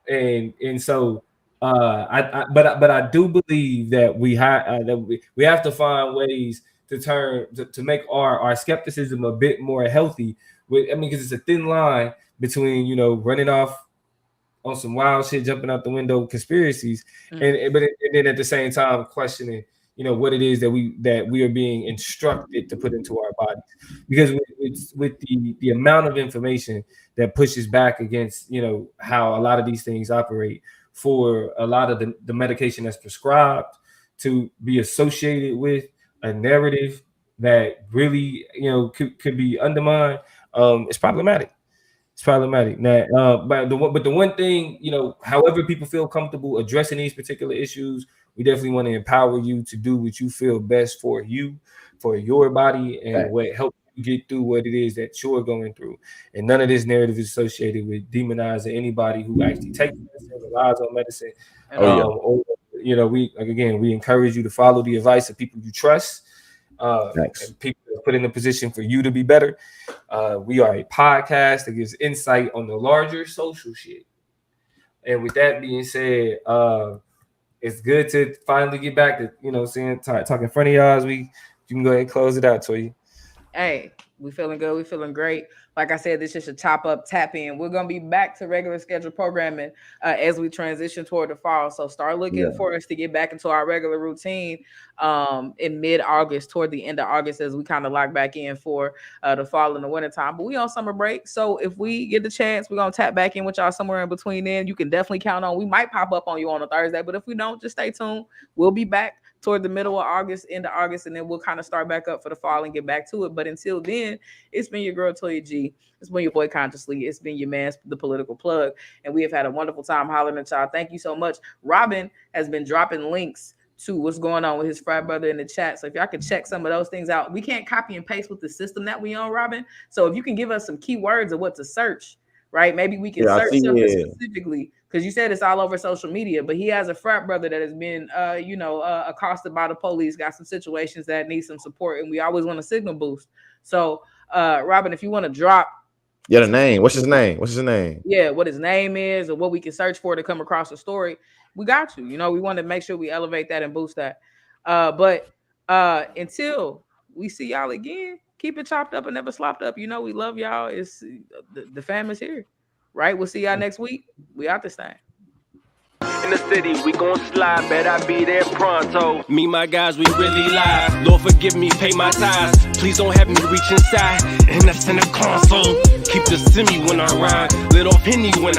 And so I do believe that we have to find ways to make our skepticism a bit more healthy. Because it's a thin line between running off on some wild shit, jumping out the window, conspiracies, and then at the same time questioning what it is that we are being instructed to put into our bodies, because with the amount of information that pushes back against how a lot of these things operate, for a lot of the medication that's prescribed to be associated with a narrative that really could be undermined, it's problematic. It's problematic. Now, but the one thing, however people feel comfortable addressing these particular issues, we definitely want to empower you to do what you feel best for you, for your body, and what helps you get through what it is that you're going through. And none of this narrative is associated with demonizing anybody who actually takes medicine, relies on medicine. We encourage you to follow the advice of people you trust. And people that are put in a position for you to be better. We are a podcast that gives insight on the larger social shit. And with that being said, it's good to finally get back to talk in front of y'all. You can go ahead and close it out, Toya. Hey, we feeling good. We feeling great. Like I said, this is just a tap in. We're gonna be back to regular scheduled programming as we transition toward the fall. So start looking for us to get back into our regular routine in mid-August, toward the end of August, as we kind of lock back in for the fall and the winter time. But we on summer break, so if we get the chance, we're gonna tap back in with y'all somewhere in between. Then you can definitely count on. We might pop up on you on a Thursday, but if we don't, just stay tuned. We'll be back toward the middle of August, end of August, and then we'll kind of start back up for the fall and get back to it. But until then, it's been your girl Toya G. It's been your boy Consciously. It's been your man, the Political Plug, and we have had a wonderful time hollering at y'all. Thank you so much. Robin has been dropping links to what's going on with his frat brother in the chat. So if y'all can check some of those things out, we can't copy and paste with the system that we on, Robin. So if you can give us some keywords of what to search, right? Maybe we can search something specifically, because you said it's all over social media, but he has a frat brother that has been, accosted by the police, got some situations that need some support, and we always want a signal boost. So, Robin, if you want to drop the name, what's his name? Yeah, what his name is, or what we can search for to come across the story, we got you. We want to make sure we elevate that and boost that. But until we see y'all again, keep it chopped up and never slopped up. We love y'all. It's the fam is here, right? We'll see y'all next week. We out this thing. In the city, we gon' slide, bet I be there pronto. Me, my guys, we really live. Lord forgive me, pay my tithes. Please don't have me reach inside, and that's in the console. Keep the semi when I ride, lit off Henny when